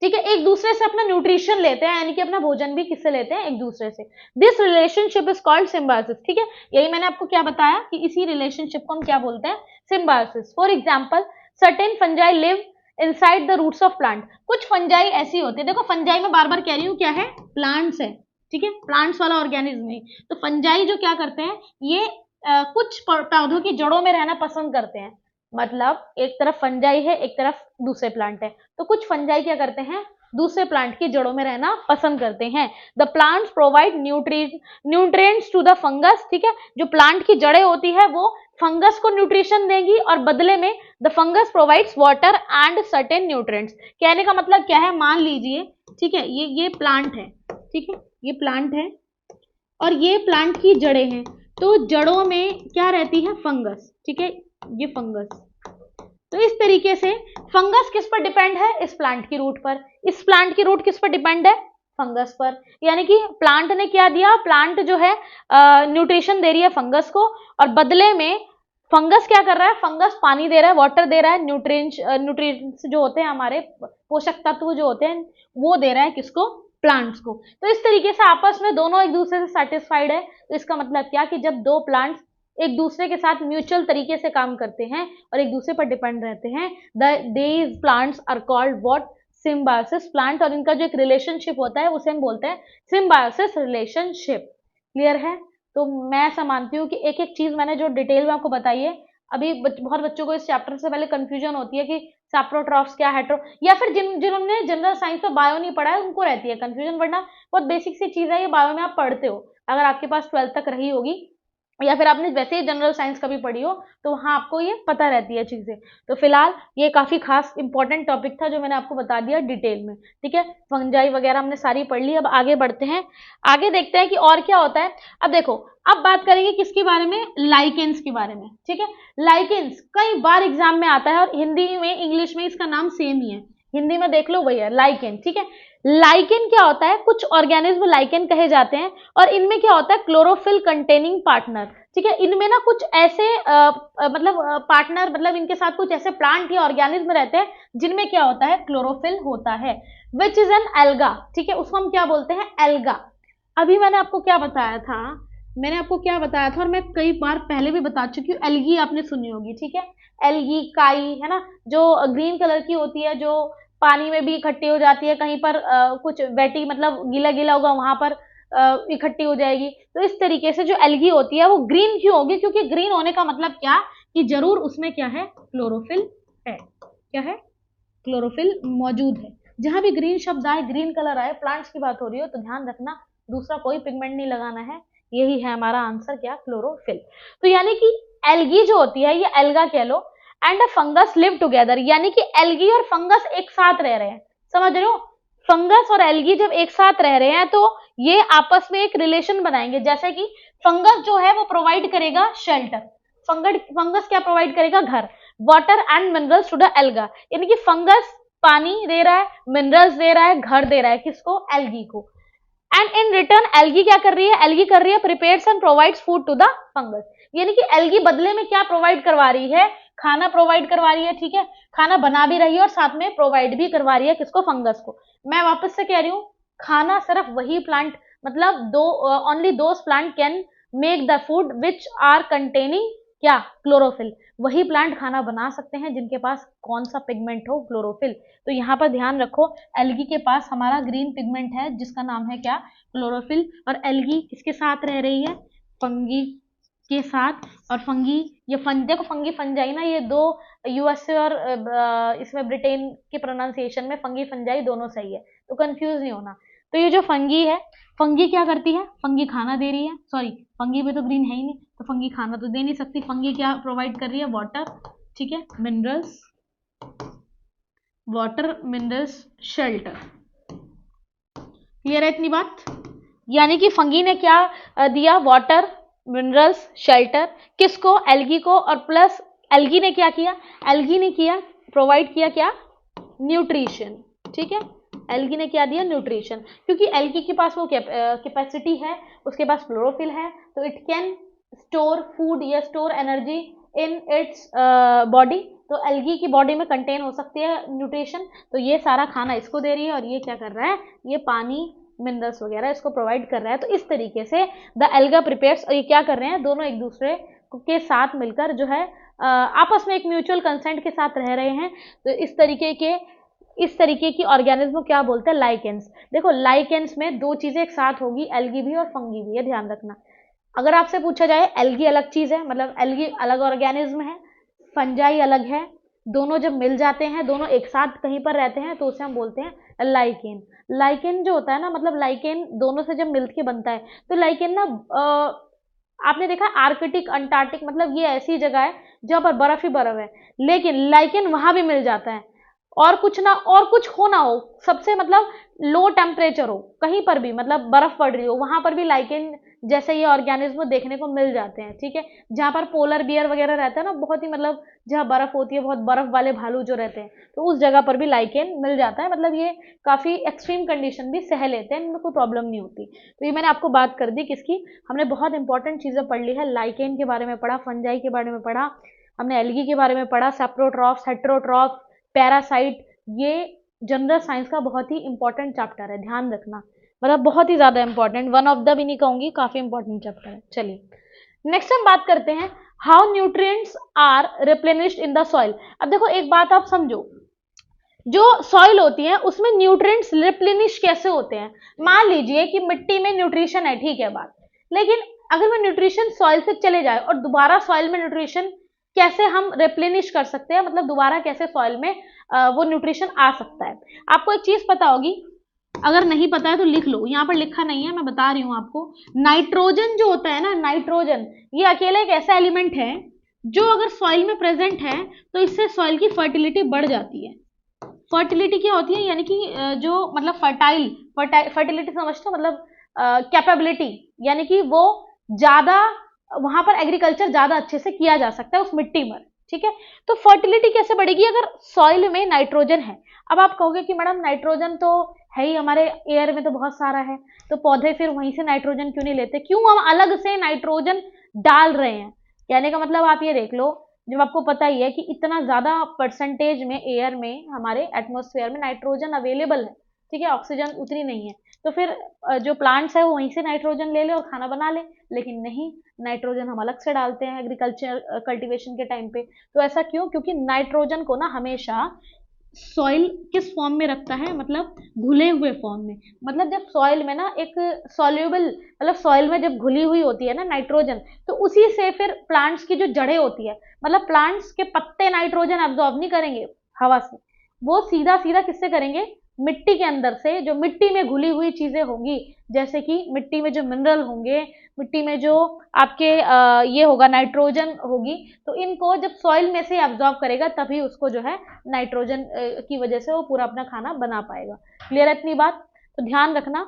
A: ठीक है, एक दूसरे से अपना न्यूट्रिशन लेते हैं, यानी कि अपना भोजन भी किससे लेते हैं, एक दूसरे से। This relationship is called symbiosis. ठीक है, यही मैंने आपको क्या बताया कि इसी रिलेशनशिप को हम क्या बोलते हैं, symbiosis. For example, certain fungi live inside the roots of plant. कुछ फंजाई ऐसी होती है, देखो फंजाई में बार बार कह रही हूँ क्या है, प्लांट्स है। ठीक है, प्लांट्स वाला ऑर्गेनिज्म है। तो फंजाई जो क्या करते हैं, ये कुछ पौधों की जड़ों में रहना पसंद करते हैं। मतलब एक तरफ फंजाई है, एक तरफ दूसरे प्लांट है, तो कुछ फंजाई क्या करते हैं, दूसरे प्लांट की जड़ों में रहना पसंद करते हैं। The plants provide nutrients to the fungus. ठीक है, जो प्लांट की जड़ें होती है वो फंगस को न्यूट्रिशन देंगी, और बदले में the fungus provides water and certain nutrients. कहने का मतलब क्या है, मान लीजिए, ठीक है, ये प्लांट है, ठीक है, ये प्लांट है और ये प्लांट की जड़ें हैं, तो जड़ों में क्या रहती है, फंगस। ठीक है, ये फंगस। तो इस तरीके से फंगस किस पर डिपेंड है, इस प्लांट की रूट पर। इस प्लांट की रूट किस पर डिपेंड है, फंगस पर। यानी कि प्लांट ने क्या दिया, प्लांट जो है न्यूट्रिशन दे रही है फंगस को, और बदले में फंगस क्या कर रहा है, फंगस पानी दे रहा है, वाटर दे रहा है, न्यूट्रिएंट्स जो होते हैं हमारे पोषक तत्व जो होते हैं, वो दे रहा है किसको, प्लांट्स को। तो इस तरीके से आपस में दोनों एक दूसरे से सेटिस्फाइड है। तो इसका मतलब क्या कि जब दो प्लांट्स एक दूसरे के साथ म्यूचुअल तरीके से काम करते हैं और एक दूसरे पर डिपेंड रहते हैं, these plants are called what, symbiosis plant. और इनका जो एक रिलेशनशिप होता है उसे हम बोलते हैं सिम्बायोसिस रिलेशनशिप। क्लियर है? तो मैं ऐसा मानती हूँ कि एक एक चीज मैंने जो डिटेल में आपको बताई है, अभी बहुत बच्चों को इस चैप्टर से पहले कंफ्यूजन होती है कि सैप्रोट्रॉफ्स क्या, हेट्रो, या फिर जिन्होंने जनरल साइंस में बायो नहीं पढ़ा है उनको रहती है कंफ्यूजन, वरना बहुत बेसिक सी चीज है ये, बायो में आप पढ़ते हो। अगर आपके पास 12th तक रही होगी या फिर आपने वैसे ही जनरल साइंस कभी पढ़ी हो तो वहाँ आपको ये पता रहती है चीज़ें। तो फिलहाल ये काफ़ी खास इंपॉर्टेंट टॉपिक था जो मैंने आपको बता दिया डिटेल में, ठीक है। फंजाई वगैरह हमने सारी पढ़ ली। अब आगे बढ़ते हैं, आगे देखते हैं कि और क्या होता है। अब देखो, अब बात करेंगे किसके बारे में, लाइकेंस के बारे में, ठीक है। लाइकेंस कई बार एग्जाम में आता है और हिंदी में इंग्लिश में इसका नाम सेम ही है, हिंदी में देख लो भैया लाइकेन, ठीक है। लाइकेन क्या होता है, कुछ ऑर्गेनिज्म लाइकेन कहे जाते हैं और इनमें क्या होता है, क्लोरोफिल कंटेनिंग पार्टनर, ठीक है। इनमें ना कुछ ऐसे मतलब पार्टनर, मतलब इनके साथ कुछ ऐसे प्लांट या ऑर्गेनिज्म रहते हैं जिनमें क्या होता है, क्लोरोफिल होता है, विच इज एन एल्गा, ठीक है। उसको हम क्या बोलते हैं, एल्गा। अभी मैंने आपको क्या बताया था, और मैं कई बार पहले भी बता चुकी हूँ, एल्गी आपने सुनी होगी, ठीक है। एल्गी, काई, है ना, जो ग्रीन कलर की होती है, जो पानी में भी इकट्ठी हो जाती है, कहीं पर कुछ वेटी मतलब गीला गीला होगा वहां पर इकट्ठी हो जाएगी। तो इस तरीके से जो एल्गी होती है वो ग्रीन क्यों होगी, क्योंकि ग्रीन होने का मतलब क्या, कि जरूर उसमें क्या है, क्लोरोफिल है। क्या है, क्लोरोफिल मौजूद है। जहां भी ग्रीन शब्द आए, ग्रीन कलर आए, प्लांट्स की बात हो रही हो, तो ध्यान रखना दूसरा कोई पिगमेंट नहीं लगाना है, यही है हमारा आंसर, क्या, क्लोरोफिल। तो यानी कि एल्गी जो होती है, ये एल्गा कह लो, and a fungus live together, यानी कि एल्गी और फंगस एक साथ रह रहे हैं, समझ रहे हो। फंगस और एल्गी जब एक साथ रह रहे हैं तो ये आपस में एक रिलेशन बनाएंगे, जैसे कि फंगस जो है वो प्रोवाइड करेगा शेल्टर, फंगस क्या प्रोवाइड करेगा, घर, water and minerals to the alga, यानी कि फंगस पानी दे रहा है, मिनरल्स दे रहा है, घर दे रहा है, किसको, एल्गी को। एंड इन रिटर्न एल्गी क्या कर रही है, एल्गी कर रही है prepares and provides food to the fungus, यानी कि एल्गी बदले में क्या प्रोवाइड करवा रही है, खाना प्रोवाइड करवा रही है, ठीक है। खाना बना भी रही है और साथ में प्रोवाइड भी करवा रही है, किसको, फंगस को। मैं वापस से कह रही हूँ, खाना सिर्फ वही प्लांट, मतलब दो, only those plant can make the food which are containing क्या, क्लोरोफिल, वही प्लांट खाना बना सकते हैं जिनके पास कौन सा पिगमेंट हो, क्लोरोफिल। तो यहाँ पर ध्यान रखो, एल्गी के पास हमारा ग्रीन पिगमेंट है जिसका नाम है क्या, क्लोरोफिल। और एल्गी किसके साथ रह रही है, फंगी के साथ। और फंगी, ये देखो फंगी फंजाई ना, ये दो यूएसए और इसमें ब्रिटेन के प्रोनाउंसिएशन में फंगी फंजाई दोनों सही है, तो कंफ्यूज नहीं होना। तो ये जो फंगी है, फंगी क्या करती है, फंगी खाना दे रही है, सॉरी फंगी में तो ग्रीन है ही नहीं, तो फंगी खाना तो दे नहीं सकती, फंगी क्या प्रोवाइड कर रही है, वाटर, ठीक है, minerals, water, minerals, shelter. Clear है इतनी बात, यानी कि फंगी ने क्या दिया, वाटर, मिनरल्स, शेल्टर, किसको, एल्गी को, और प्लस एल्गी ने क्या किया, एल्गी ने किया प्रोवाइड किया क्या, न्यूट्रिशन, ठीक है। एल्गी ने क्या दिया, न्यूट्रिशन, क्योंकि एल्गी के पास वो कैपेसिटी है, उसके पास क्लोरोफिल है, तो इट कैन स्टोर फूड या store energy in its body, तो एल्गी की बॉडी में कंटेन हो सकती है न्यूट्रिशन, तो ये सारा खाना इसको दे रही है और ये क्या कर रहा है, ये पानी, मिनरल्स वगैरह इसको प्रोवाइड कर रहा है। तो इस तरीके से द एल्गा प्रिपेयर्स, और ये क्या कर रहे हैं, दोनों एक दूसरे के साथ मिलकर जो है आपस में एक म्यूचुअल कंसेंट के साथ रह रहे हैं। तो इस तरीके की ऑर्गेनिज्म क्या बोलते हैं, लाइकेंस। देखो लाइकेंस में दो चीजें एक साथ होगी, एल्गी भी और फंगी भी, है, ध्यान रखना। अगर आपसे पूछा जाए, एल्गी अलग चीज है, मतलब एल्गी अलग ऑर्गेनिज्म है, फंजाई अलग है, दोनों जब मिल जाते हैं, दोनों एक साथ कहीं पर रहते हैं, तो उसे हम बोलते हैं लाइकेन। लाइकेन जो होता है ना, मतलब लाइकेन दोनों से जब मिलके बनता है, तो लाइकेन ना आपने देखा आर्कटिक, अंटार्कटिक, मतलब ये ऐसी जगह है जहां पर बर्फ ही बर्फ है, लेकिन लाइकेन वहां भी मिल जाता है, और कुछ ना, और कुछ हो ना हो, सबसे मतलब लो टेम्परेचर हो, कहीं पर भी मतलब बर्फ पड़ रही हो, वहां पर भी लाइकेन जैसे ये ऑर्गेनिज्म देखने को मिल जाते हैं, ठीक है। जहां पर पोलर बियर वगैरह रहता है ना, बहुत ही मतलब जहां बर्फ होती है, बहुत बर्फ वाले भालू जो रहते हैं, तो उस जगह पर भी लाइकेन मिल जाता है, मतलब ये काफी एक्सट्रीम कंडीशन भी सह लेते हैं, इनमें कोई प्रॉब्लम नहीं होती। तो ये मैंने आपको बात कर दी किसकी, हमने बहुत इंपॉर्टेंट चीजें पढ़ ली है, लाइकेन के बारे में पढ़ा, फंजाई के बारे में पढ़ा, हमने एल्गी के बारे में पढ़ा, सेप्रोट्रॉफ्स, हेटेरोट्रॉफ्स, पैरासाइट, ये जनरल साइंस का बहुत ही इंपॉर्टेंट चैप्टर है, ध्यान रखना, मतलब बहुत ही ज्यादा इंपॉर्टेंट, वन ऑफ द भी नहीं कहूंगी, काफी इंपॉर्टेंट चैप्टर है। चलिए नेक्स्ट हम बात करते हैं, how nutrients are replenished in the soil. अब देखो एक बात आप समझो, जो सॉइल होती है उसमें न्यूट्रिएंट्स रिप्लेनिश कैसे होते हैं। मान लीजिए कि मिट्टी में न्यूट्रिशन है, ठीक है बात, लेकिन अगर वो न्यूट्रिशन सॉइल से चले जाए और दोबारा सॉइल में न्यूट्रिशन कैसे हम रिप्लेनिश कर सकते हैं, मतलब दोबारा कैसे सॉइल में वो न्यूट्रिशन आ सकता है। आपको एक चीज पता होगी, अगर नहीं पता है तो लिख लो, यहाँ पर लिखा नहीं है, मैं बता रही हूँ आपको। नाइट्रोजन जो होता है ना, नाइट्रोजन ये अकेला एक ऐसा एलिमेंट है जो अगर सॉइल में प्रेजेंट है तो इससे सॉइल की फर्टिलिटी बढ़ जाती है। फर्टिलिटी क्या होती है, यानी कि जो मतलब फर्टिलिटी समझते हो, मतलब कैपेबिलिटी, यानी कि वो ज्यादा, वहां पर एग्रीकल्चर ज्यादा अच्छे से किया जा सकता है उस मिट्टी में, ठीक है। तो फर्टिलिटी कैसे बढ़ेगी, अगर सॉइल में नाइट्रोजन है। अब आप कहोगे कि मैडम नाइट्रोजन तो है ही हमारे एयर में तो बहुत सारा है, तो पौधे फिर वहीं से नाइट्रोजन क्यों नहीं लेते, क्यों हम अलग से नाइट्रोजन डाल रहे हैं। कहने का मतलब आप ये देख लो, जब आपको पता ही है कि इतना ज्यादा परसेंटेज में एयर में, हमारे एटमॉस्फेयर में नाइट्रोजन अवेलेबल है, ठीक है, ऑक्सीजन उतनी नहीं है, तो फिर जो प्लांट्स है वो वहीं से नाइट्रोजन ले ले और खाना बना ले। लेकिन नहीं, नाइट्रोजन हम अलग से डालते हैं एग्रीकल्चर कल्टीवेशन के टाइम पे। तो ऐसा क्यों, क्योंकि नाइट्रोजन को ना हमेशा सॉइल किस फॉर्म में रखता है, मतलब घुले हुए फॉर्म में। मतलब जब सॉइल में ना एक सॉल्युबल, मतलब सॉइल में जब घुली हुई होती है ना नाइट्रोजन, तो उसी से फिर प्लांट्स की जो जड़ें होती है, मतलब प्लांट्स के पत्ते नाइट्रोजन एब्जॉर्ब नहीं करेंगे हवा से, वो सीधा सीधा किससे करेंगे, मिट्टी के अंदर से, जो मिट्टी में घुली हुई चीजें होंगी, जैसे कि मिट्टी में जो मिनरल होंगे, मिट्टी में जो आपके ये होगा नाइट्रोजन होगी, तो इनको जब सॉइल में से एब्जॉर्ब करेगा तभी उसको जो है नाइट्रोजन की वजह से वो पूरा अपना खाना बना पाएगा। क्लियर है इतनी बात, तो ध्यान रखना।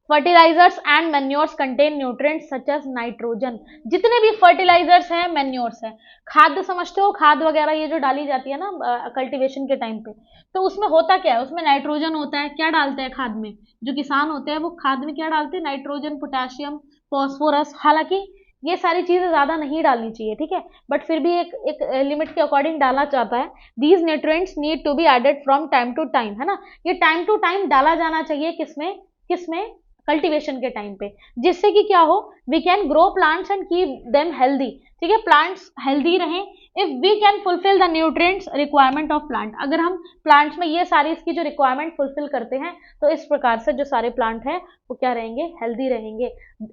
A: Fertilizers and manures contain nutrients such as nitrogen. जितने भी फर्टिलाइजर्स हैं, मैन्योर्स हैं, खाद समझते हो, खाद वगैरह ये जो डाली जाती है ना कल्टीवेशन के टाइम पे, तो उसमें होता क्या है, उसमें नाइट्रोजन होता है। क्या डालते हैं खाद में, जो किसान होते हैं वो खाद में क्या डालते हैं, नाइट्रोजन, पोटेशियम, फॉस्फोरस। हालांकि ये सारी चीजें ज्यादा नहीं डालनी चाहिए, ठीक है, बट फिर भी एक एक लिमिट के अकॉर्डिंग डालना चाहता है। These nutrients need to be added from time to time, है ना, ये टाइम टू टाइम डाला जाना चाहिए, किसमें किसमें, कल्टीवेशन के टाइम पे, जिससे कि क्या हो, we can grow plants and keep them healthy, ठीक है, प्लांट्स हेल्दी रहें। If we can fulfil the nutrients requirement of plant, अगर हम प्लांट्स में ये सारी इसकी जो रिक्वायरमेंट फुलफिल करते हैं, तो इस प्रकार से जो सारे प्लांट हैं वो क्या रहेंगे, हेल्दी रहेंगे।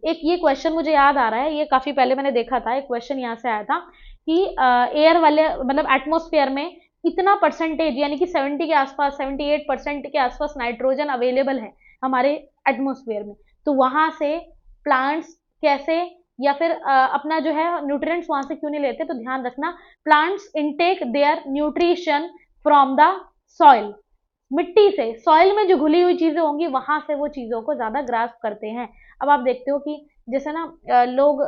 A: एक ये क्वेश्चन मुझे याद आ रहा है, ये काफी पहले मैंने देखा था, एक क्वेश्चन यहाँ से आया था कि एयर वाले, मतलब एटमोस्फेयर में इतना परसेंटेज, यानी कि 70 के आसपास, 78% के आसपास नाइट्रोजन अवेलेबल है हमारे एटमॉस्फेयर में, तो वहां से प्लांट्स कैसे, या फिर अपना जो है न्यूट्रिएंट्स वहां से क्यों नहीं लेते, तो ध्यान रखना, plants intake there nutrition from the soil, मिट्टी से, सॉइल में जो घुली हुई चीजें होंगी वहां से वो चीजों को ज्यादा ग्रास्प करते हैं। अब आप देखते हो कि जैसे ना लोग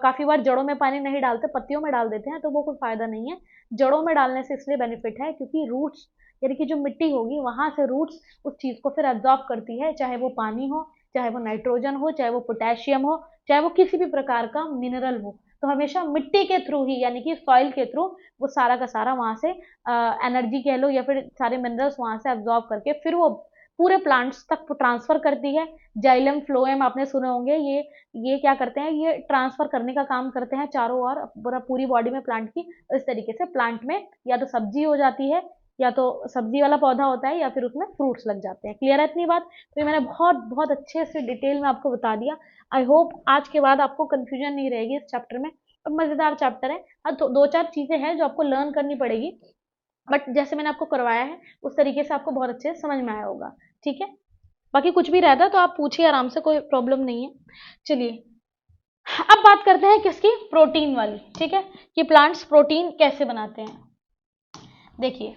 A: काफी बार जड़ों में पानी नहीं डालते, पत्तियों में डाल देते हैं, तो वो कोई फायदा नहीं है। जड़ों में डालने से इसलिए बेनिफिट है क्योंकि रूट्स, यानी कि जो मिट्टी होगी वहां से रूट्स उस चीज को फिर एब्जॉर्ब करती है, चाहे वो पानी हो, चाहे वो नाइट्रोजन हो, चाहे वो पोटेशियम हो, चाहे वो किसी भी प्रकार का मिनरल हो। तो हमेशा मिट्टी के थ्रू ही, यानी कि सॉइल के थ्रू वो सारा का सारा वहां से एनर्जी कह लो या फिर सारे मिनरल्स वहां से एब्जॉर्ब करके फिर वो पूरे प्लांट्स तक ट्रांसफर करती है। जाइलम फ्लोएम आपने सुने होंगे, ये क्या करते हैं, ये ट्रांसफर करने का काम करते हैं चारों ओर, पूरी बॉडी में प्लांट की। इस तरीके से प्लांट में या तो सब्जी हो जाती है, या तो सब्जी वाला पौधा होता है, या फिर उसमें फ्रूट्स लग जाते हैं। क्लियर है इतनी बात, तो ये मैंने बहुत बहुत अच्छे से डिटेल में आपको बता दिया। आई होप आज के बाद आपको कंफ्यूजन नहीं रहेगी इस चैप्टर में। और मजेदार चैप्टर है, हाँ, तो दो चार चीजें हैं जो आपको लर्न करनी पड़ेगी, बट जैसे मैंने आपको करवाया है उस तरीके से आपको बहुत अच्छे से समझ में आया होगा, ठीक है। बाकी कुछ भी रहता तो आप पूछिए आराम से, कोई प्रॉब्लम नहीं है। चलिए अब बात करते हैं किसकी, प्रोटीन वाली, ठीक है, कि प्लांट्स प्रोटीन कैसे बनाते हैं। देखिए,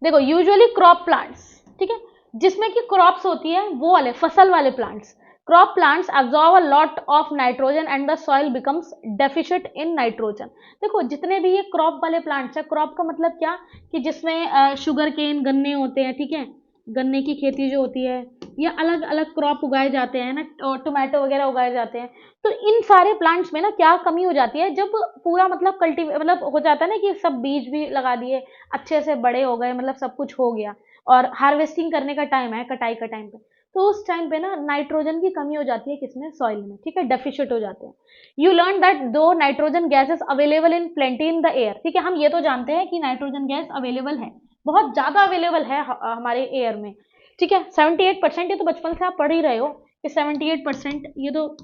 A: देखो यूजुअली क्रॉप प्लांट्स, ठीक है, जिसमें कि क्रॉप्स होती है वो वाले फसल वाले plants, crop plants absorb a lot of nitrogen and the soil becomes deficient in nitrogen. देखो जितने भी ये क्रॉप वाले प्लांट्स है, क्रॉप का मतलब क्या, कि जिसमें शुगर केन, गन्ने होते हैं, ठीक है, गन्ने की खेती जो होती है, या अलग अलग क्रॉप उगाए जाते हैं ना, टोमेटो वगैरह उगाए जाते हैं। तो इन सारे प्लांट्स में ना क्या कमी हो जाती है, जब पूरा मतलब मतलब हो जाता है ना कि सब बीज भी लगा दिए, अच्छे से बड़े हो गए, मतलब सब कुछ हो गया, और हार्वेस्टिंग करने का टाइम है, कटाई का टाइम पे, तो उस टाइम पे ना नाइट्रोजन की कमी हो जाती है, किसमें, सॉइल में, ठीक है, डेफिशिएंट हो जाते हैं। यू लर्न दैट दो nitrogen gases available in plenty in the air, ठीक है, हम ये तो जानते हैं कि नाइट्रोजन गैस अवेलेबल है, बहुत ज्यादा अवेलेबल है हमारे एयर में, ठीक है, 78%, ये तो बचपन से आप पढ़ ही रहे हो कि 78%, ये तो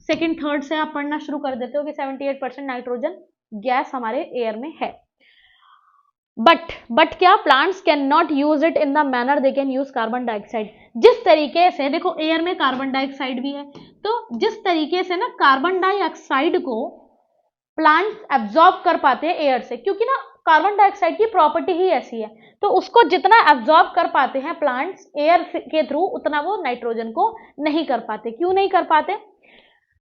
A: सेकंड थर्ड से आप पढ़ना शुरू कर देते हो कि 78% नाइट्रोजन गैस हमारे एयर में है। बट क्या, plants can not use it in the manner they can use carbon dioxide. जिस तरीके से देखो एयर में कार्बन डाइऑक्साइड भी है, तो जिस तरीके से ना कार्बन डाइऑक्साइड को प्लांट्स एब्जॉर्ब कर पाते हैं एयर से, क्योंकि ना कार्बन डाइऑक्साइड की प्रॉपर्टी ही ऐसी है, तो उसको जितना एब्जॉर्ब कर पाते हैं प्लांट्स एयर के थ्रू, उतना वो नाइट्रोजन को नहीं कर पाते। क्यों नहीं कर पाते?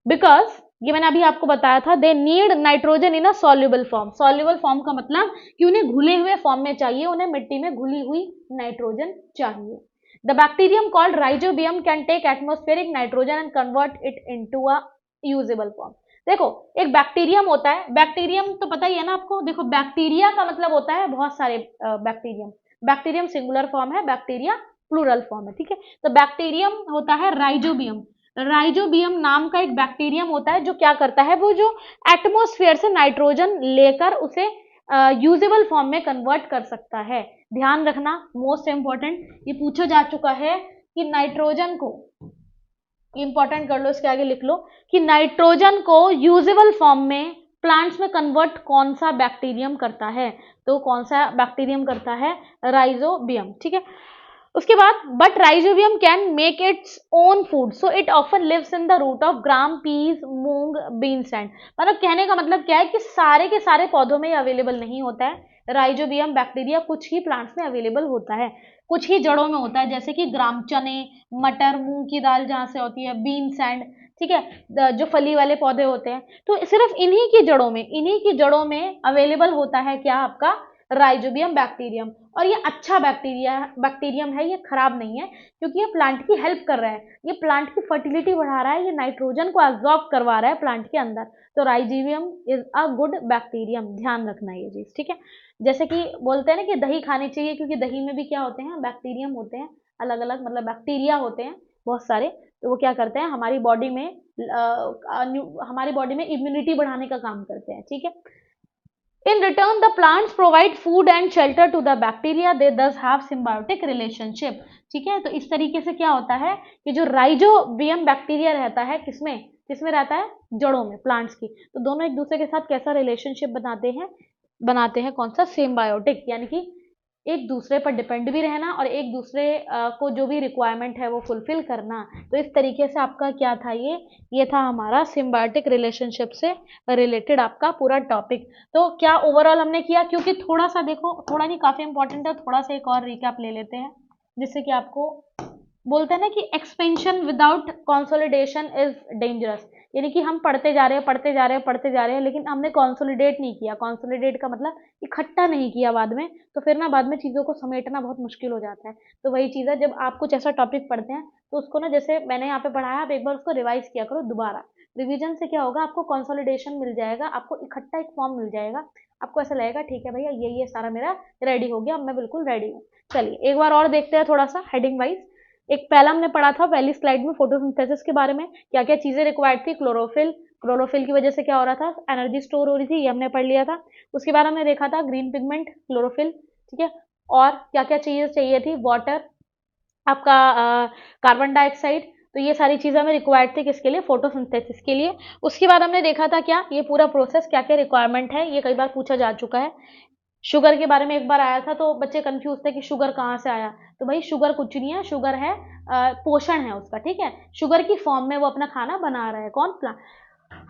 A: बिकॉज ये मैंने अभी आपको बताया था, they need nitrogen in a soluble form. Soluble form का मतलब कि उन्हें घुले हुए फॉर्म में चाहिए, उन्हें मिट्टी में घुली हुई नाइट्रोजन चाहिए। The bacterium called rhizobium can take atmospheric nitrogen and convert it into a usable form. देखो एक बैक्टीरियम होता है, बैक्टीरियम तो पता ही है ना आपको। देखो बैक्टीरिया का मतलब होता है बहुत सारे बैक्टीरियम, बैक्टीरियम सिंगुलर फॉर्म है, बैक्टीरिया प्लूरल फॉर्म है, ठीक है। तो बैक्टीरियम होता है राइजोबियम। राइजोबियम नाम का एक बैक्टीरियम होता है जो क्या करता है, वो जो एटमॉस्फेयर से नाइट्रोजन लेकर उसे यूजेबल फॉर्म में कन्वर्ट कर सकता है। ध्यान रखना, मोस्ट इंपॉर्टेंट, ये पूछा जा चुका है कि नाइट्रोजन को, इंपॉर्टेंट कर लो, इसके आगे लिख लो कि नाइट्रोजन को यूजेबल फॉर्म में प्लांट्स में कन्वर्ट कौन सा बैक्टीरियम करता है। तो कौन सा बैक्टीरियम करता है? राइजोबियम, ठीक है। उसके बाद but rhizobium can make its own food, so it often lives in the root of gram, peas, moong, beans and. मतलब कहने का मतलब क्या है कि सारे के सारे पौधों में अवेलेबल नहीं होता है राइजोबियम बैक्टीरिया, कुछ ही प्लांट्स में अवेलेबल होता है, कुछ ही जड़ों में होता है, जैसे कि ग्राम, चने, मटर, मूंग की दाल जहां से होती है, बीन्स एंड, ठीक है, जो फली वाले पौधे होते हैं, तो सिर्फ इन्हीं की जड़ों में अवेलेबल होता है क्या? आपका राइजोबियम बैक्टीरियम। और ये अच्छा बैक्टीरियम है, ये खराब नहीं है, क्योंकि ये प्लांट की हेल्प कर रहा है, ये प्लांट की फर्टिलिटी बढ़ा रहा है, ये नाइट्रोजन को एब्जॉर्ब करवा रहा है प्लांट के अंदर। तो rhizobium is a good bacterium, ध्यान रखना ये चीज, ठीक है। जैसे कि बोलते हैं ना कि दही खानी चाहिए, क्योंकि दही में भी क्या होते हैं? बैक्टीरियम होते हैं, अलग अलग मतलब बैक्टीरिया होते हैं बहुत सारे। तो वो क्या करते हैं? हमारी बॉडी में इम्यूनिटी बढ़ाने का काम करते हैं, ठीक है। In return, the plants provide food and shelter to the bacteria. They thus have symbiotic relationship. ठीक है, तो इस तरीके से क्या होता है कि जो राइजोबियम बैक्टीरिया रहता है किसमें रहता है? जड़ों में, प्लांट्स की। तो दोनों एक दूसरे के साथ कैसा रिलेशनशिप बनाते हैं कौन सा? सिम्बायोटिक, यानी कि एक दूसरे पर डिपेंड भी रहना और एक दूसरे को जो भी रिक्वायरमेंट है वो फुलफिल करना। तो इस तरीके से आपका क्या था? ये था हमारा सिम्बायोटिक रिलेशनशिप से रिलेटेड आपका पूरा टॉपिक। तो क्या ओवरऑल हमने किया? क्योंकि थोड़ा सा देखो, थोड़ा नहीं, काफी इंपॉर्टेंट है, थोड़ा सा एक और रिकैप ले लेते हैं, जिससे कि आपको, बोलते हैं ना कि expansion without consolidation is dangerous, यानी कि हम पढ़ते जा रहे हैं, लेकिन हमने कंसोलिडेट नहीं किया। कंसोलिडेट का मतलब इकट्ठा नहीं किया बाद में, तो फिर ना बाद में चीज़ों को समेटना बहुत मुश्किल हो जाता है। तो वही चीज़ है, जब आप कुछ ऐसा टॉपिक पढ़ते हैं तो उसको ना, जैसे मैंने यहाँ पे पढ़ाया, आप एक बार उसको रिवाइज किया करो दोबारा। रिवीजन से क्या होगा? आपको कंसोलिडेशन मिल जाएगा, आपको इकट्ठा एक फॉर्म मिल जाएगा, आपको ऐसा लगेगा ठीक है भैया ये सारा मेरा रेडी हो गया, अब मैं बिल्कुल रेडी हूँ। चलिए एक बार और देखते हैं थोड़ा सा हेडिंग वाइज। एक पहला हमने पढ़ा था पहली स्लाइड में फोटोसिंथेसिस के बारे में, क्या क्या चीजें रिक्वायर्ड थी। क्लोरोफिल की वजह से क्या हो रहा था? एनर्जी स्टोर हो रही थी, ये हमने पढ़ लिया था। उसके बाद हमने देखा था ग्रीन पिगमेंट, क्लोरोफिल, ठीक है। और क्या क्या चीजें चाहिए थी? वाटर, आपका कार्बन डाइऑक्साइड। तो ये सारी चीजें हमें रिक्वायर्ड थी किसके लिए? फोटोसिंथेसिस के लिए। उसके बाद हमने देखा था क्या ये पूरा प्रोसेस, क्या क्या रिक्वायरमेंट है, ये कई बार पूछा जा चुका है। शुगर के बारे में एक बार आया था, तो बच्चे कंफ्यूज थे कि शुगर कहाँ से आया। तो भाई शुगर कुछ नहीं है, शुगर है पोषण है उसका, ठीक है। शुगर की फॉर्म में वो अपना खाना बना रहा है। कौन? प्लांट।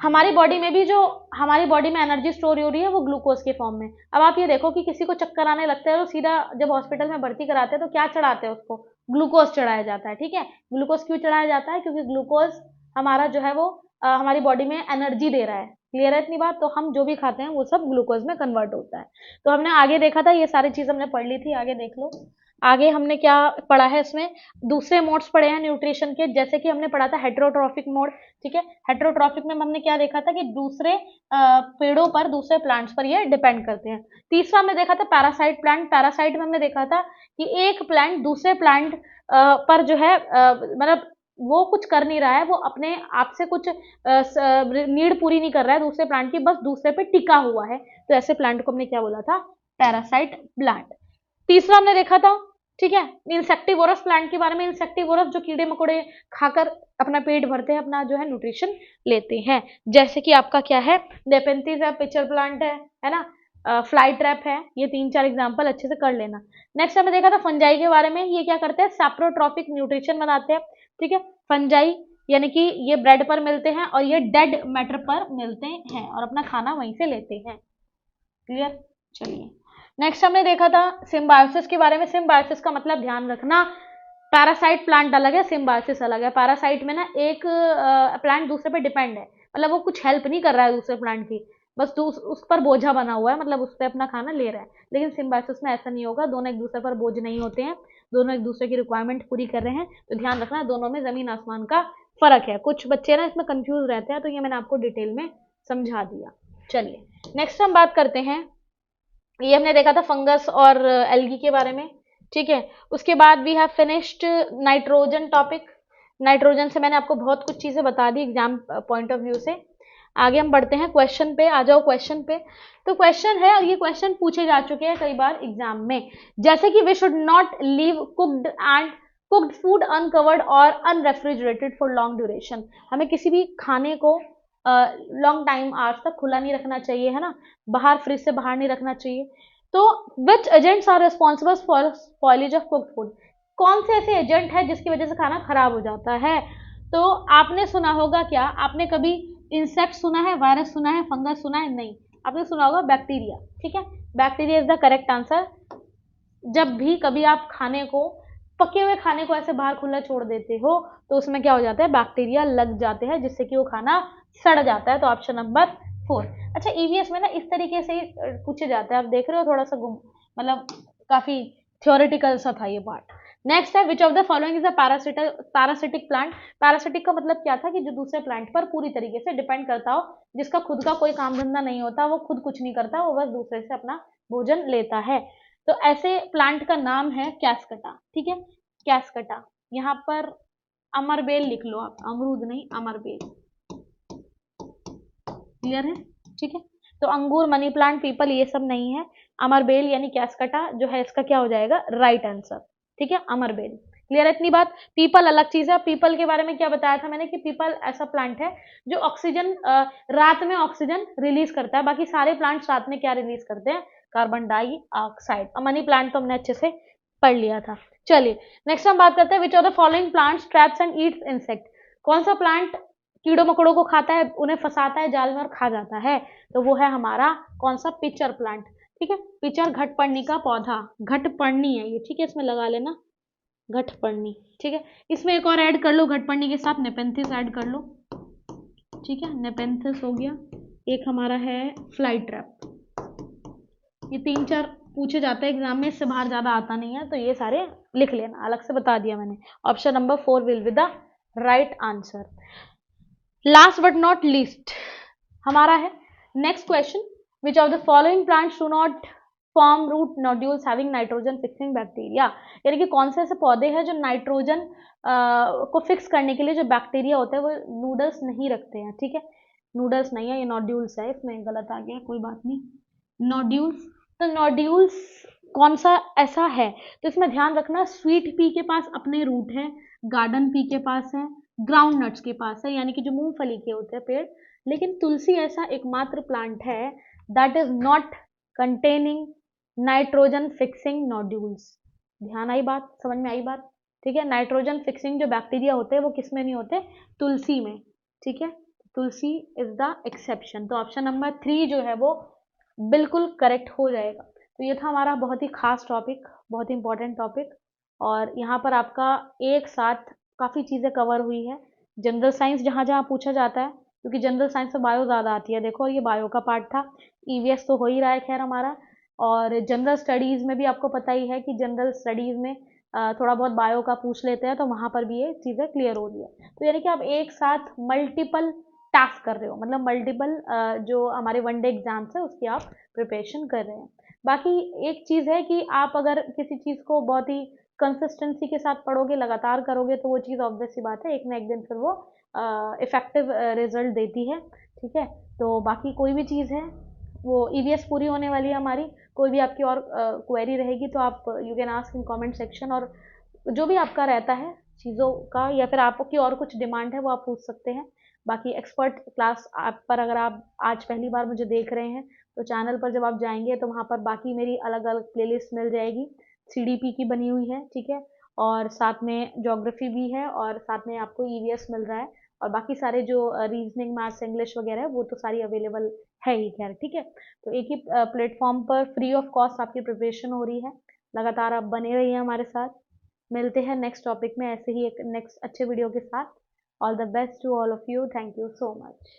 A: हमारी बॉडी में भी जो हमारी बॉडी में एनर्जी स्टोर हो रही है वो ग्लूकोज के फॉर्म में। अब आप ये देखो कि किसी को चक्कर आने लगता है तो सीधा जब हॉस्पिटल में भर्ती कराते हैं तो क्या चढ़ाते हैं उसको? ग्लूकोज चढ़ाया जाता है, ठीक है। ग्लूकोज क्यों चढ़ाया जाता है? क्योंकि ग्लूकोज हमारा जो है वो हमारी बॉडी में एनर्जी दे रहा है। क्लियर है इतनी बात? तो हम जो भी खाते हैं वो सब ग्लूकोज में कन्वर्ट होता है। तो हमने आगे देखा था, ये सारी चीज हमने पढ़ ली थी, आगे देख लो। आगे हमने क्या पढ़ा है इसमें? दूसरे मोड्स पढ़े हैं न्यूट्रिशन के, जैसे कि हमने पढ़ा था हेटेरोट्रॉफिक मोड, ठीक है। हेटेरोट्रॉफिक में हमने क्या देखा था कि दूसरे पेड़ों पर, दूसरे प्लांट्स पर ये डिपेंड करते हैं। तीसरा हमने देखा था पैरासाइट प्लांट। पैरासाइट में हमने देखा था कि एक प्लांट दूसरे प्लांट पर जो है मतलब वो कुछ कर नहीं रहा है, वो अपने आप से कुछ नीड पूरी नहीं कर रहा है दूसरे प्लांट की, बस दूसरे पे टिका हुआ है। तो ऐसे प्लांट को हमने क्या बोला था? Parasite plant. तीसरा हमने देखा था, ठीक है, इंसेक्टिवोरस प्लांट के बारे में। इंसेक्टिवोरस जो कीड़े मकोड़े खाकर अपना पेट भरते हैं, अपना जो है न्यूट्रिशन लेते हैं, जैसे कि आपका क्या है? नेपेंथिस है, पिचर प्लांट है ना, फ्लाई ट्रैप है। ये 3-4 एग्जाम्पल अच्छे से कर लेना। नेक्स्ट हमने देखा था फंजाई के बारे में। ये क्या करते हैं, सैप्रोट्रॉपिक न्यूट्रिशन बनाते हैं, ठीक है। फंजाई यानी कि ये ब्रेड पर मिलते हैं और ये डेड मैटर पर मिलते हैं और अपना खाना वहीं से लेते हैं। क्लियर। चलिए नेक्स्ट हमने देखा था सिम्बायोसिस के बारे में। सिम्बायोसिस का मतलब ध्यान रखना, पैरासाइट प्लांट अलग है, सिम्बायोसिस अलग है। पैरासाइट में ना एक प्लांट दूसरे पे डिपेंड है, मतलब वो कुछ हेल्प नहीं कर रहा है दूसरे प्लांट की, बस उस पर बोझा बना हुआ है, मतलब उस पर अपना खाना ले रहा है। लेकिन सिम्बायोसिस में ऐसा नहीं होगा, दोनों एक दूसरे पर बोझ नहीं होते हैं, दोनों एक दूसरे की रिक्वायरमेंट पूरी कर रहे हैं। तो ध्यान रखना दोनों में जमीन आसमान का फर्क है। कुछ बच्चे ना इसमें कंफ्यूज रहते हैं, तो ये मैंने आपको डिटेल में समझा दिया। चलिए नेक्स्ट हम बात करते हैं, ये हमने देखा था फंगस और एल्गी के बारे में, ठीक है। उसके बाद we have finished nitrogen topic. Nitrogen से मैंने आपको बहुत कुछ चीजें बता दी एग्जाम पॉइंट ऑफ व्यू से। आगे हम बढ़ते हैं क्वेश्चन पे, आ जाओ क्वेश्चन पे। तो क्वेश्चन है, और ये क्वेश्चन पूछे जा चुके हैं कई बार एग्जाम में, जैसे कि we should not leave cooked food uncovered और अनरेफ्रिजरेटेड फॉर लॉन्ग ड्यूरेशन। हमें किसी भी खाने को लॉन्ग टाइम आवर्स तक खुला नहीं रखना चाहिए, है ना, बाहर फ्रिज से बाहर नहीं रखना चाहिए। तो which agents are responsible for spoilage of cooked food, कौन से ऐसे एजेंट है जिसकी वजह से खाना खराब हो जाता है। तो आपने सुना होगा, क्या आपने कभी इंसेक्ट सुना है, वायरस सुना है, फंगस सुना है? नहीं, आपने सुना होगा बैक्टीरिया, ठीक है। Bacteria is the correct answer. जब भी कभी आप खाने को, पके हुए खाने को ऐसे बाहर खुला छोड़ देते हो तो उसमें क्या हो जाता है, बैक्टीरिया लग जाते हैं, जिससे कि वो खाना सड़ जाता है। तो ऑप्शन नंबर 4। अच्छा ईवीएस में ना इस तरीके से ही पूछे जाते हैं, आप देख रहे हो, थोड़ा सा मतलब काफी थ्योरेटिकल सा था ये पार्ट। नेक्स्ट है, विच of the following is a parasitic plant. Parasitic का मतलब क्या था, कि जो दूसरे प्लांट पर पूरी तरीके से डिपेंड करता हो, जिसका खुद का कोई काम धंधा नहीं होता, वो खुद कुछ नहीं करता, वो बस दूसरे से अपना भोजन लेता है। तो ऐसे प्लांट का नाम है कैस्कटा, ठीक है, कैस्कटा। यहाँ पर अमरबेल लिख लो आप, अमरूद नहीं, अमरबेल। क्लियर है, ठीक है। तो अंगूर, मनी प्लांट, पीपल ये सब नहीं है। अमरबेल यानी कैस्कटा जो है, इसका क्या हो जाएगा, राइट आंसर, ठीक है, अमरबेल। क्लियर है इतनी बात। पीपल अलग चीज है। पीपल के बारे में क्या बताया था मैंने, कि पीपल ऐसा प्लांट है जो ऑक्सीजन, रात में ऑक्सीजन रिलीज करता है। बाकी सारे प्लांट्स रात में क्या रिलीज करते हैं, कार्बन डाइऑक्साइड। मनी प्लांट तो हमने अच्छे से पढ़ लिया था। चलिए नेक्स्ट हम बात करते हैं, which are the following plants traps and eats insect. कौन सा प्लांट कीड़ों मकोड़ों को खाता है, उन्हें फंसाता है जाल में और खा जाता है। तो वो है हमारा कौन सा, पिचर प्लांट, ठीक है। पिचर घटपर्णी का पौधा, घटपर्णी है ये, ठीक है, इसमें लगा लेना घटपर्णी, ठीक है। इसमें एक और ऐड कर लो, घटपर्णी के साथ नेपेंथिस ऐड कर लो, ठीक है, नेपेंथिस हो गया। एक हमारा है फ्लाई ट्रैप। ये 3-4 पूछे जाते हैं एग्जाम में, इससे बाहर ज्यादा आता नहीं है, तो ये सारे लिख लेना, अलग से बता दिया मैंने। Option number 4 will be the right answer. Last but not least हमारा है next question, which of the following plants do not form root nodules having nitrogen fixing bacteria. यानी कि कौन से ऐसे पौधे हैं जो नाइट्रोजन को फिक्स करने के लिए जो बैक्टीरिया होता है वो नूडल्स नहीं रखते हैं, ठीक है। नूडल्स नहीं है, ये नोड्यूल्स है, इसमें गलत आ गया, कोई बात नहीं, नोड्यूल्स। तो नोड्यूल्स कौन सा ऐसा है, तो इसमें ध्यान रखना, स्वीट पी के पास अपने रूट है, गार्डन पी के पास है, ग्राउंड नट्स के पास है, यानी कि जो मूंगफली के होते हैं पेड़। लेकिन तुलसी ऐसा एकमात्र प्लांट है that is not containing nitrogen fixing nodules. ध्यान आई बात, समझ में आई बात, ठीक है। नाइट्रोजन फिक्सिंग जो बैक्टीरिया होते हैं वो किस में नहीं होते, तुलसी में, ठीक है। तुलसी इज द एक्सेप्शन। तो ऑप्शन नंबर 3 जो है वो बिल्कुल करेक्ट हो जाएगा। तो ये था हमारा बहुत ही खास टॉपिक, बहुत ही इंपॉर्टेंट टॉपिक, और यहाँ पर आपका एक साथ काफ़ी चीज़ें कवर हुई है। जनरल साइंस जहाँ जहाँ पूछा जाता है, क्योंकि जनरल साइंस में बायो ज़्यादा आती है, देखो ये बायो का पार्ट था। ईवीएस तो हो ही रहा है खैर हमारा, और जनरल स्टडीज़ में भी आपको पता ही है कि जनरल स्टडीज़ में थोड़ा बहुत बायो का पूछ लेते हैं, तो वहाँ पर भी ये चीज़ें क्लियर हो रही है। तो यानी कि आप एक साथ मल्टीपल टास्क कर रहे हो, मतलब मल्टीपल जो हमारे वनडे एग्जाम्स है उसकी आप प्रिपरेशन कर रहे हैं। बाकी एक चीज़ है कि आप अगर किसी चीज़ को बहुत ही कंसिस्टेंसी के साथ पढ़ोगे, लगातार करोगे, तो वो चीज़ ऑब्वियस सी बात है एक ना एक दिन फिर वो इफेक्टिव रिजल्ट देती है, ठीक है। तो बाकी कोई भी चीज़ है, वो ईवीएस पूरी होने वाली है हमारी। कोई भी आपकी और क्वेरी रहेगी तो आप you can ask in comment section, और जो भी आपका रहता है चीज़ों का, या फिर आपकी और कुछ डिमांड है वो आप पूछ सकते हैं। बाकी एक्सपर्ट क्लास आप पर अगर आप आज पहली बार मुझे देख रहे हैं तो चैनल पर जब आप जाएंगे तो वहाँ पर बाकी मेरी अलग अलग प्लेलिस्ट मिल जाएगी, सीडीपी की बनी हुई है, ठीक है, और साथ में ज्योग्राफी भी है, और साथ में आपको ईवीएस मिल रहा है, और बाकी सारे जो रीजनिंग, मैथ्स, इंग्लिश वगैरह है वो तो सारी अवेलेबल है ही, खैर ठीक है। तो एक ही प्लेटफॉर्म पर फ्री ऑफ कॉस्ट आपकी प्रिपरेशन हो रही है। लगातार आप बने रहिए हमारे साथ। मिलते हैं नेक्स्ट टॉपिक में ऐसे ही एक नेक्स्ट अच्छे वीडियो के साथ। All the best to all of you, thank you so much.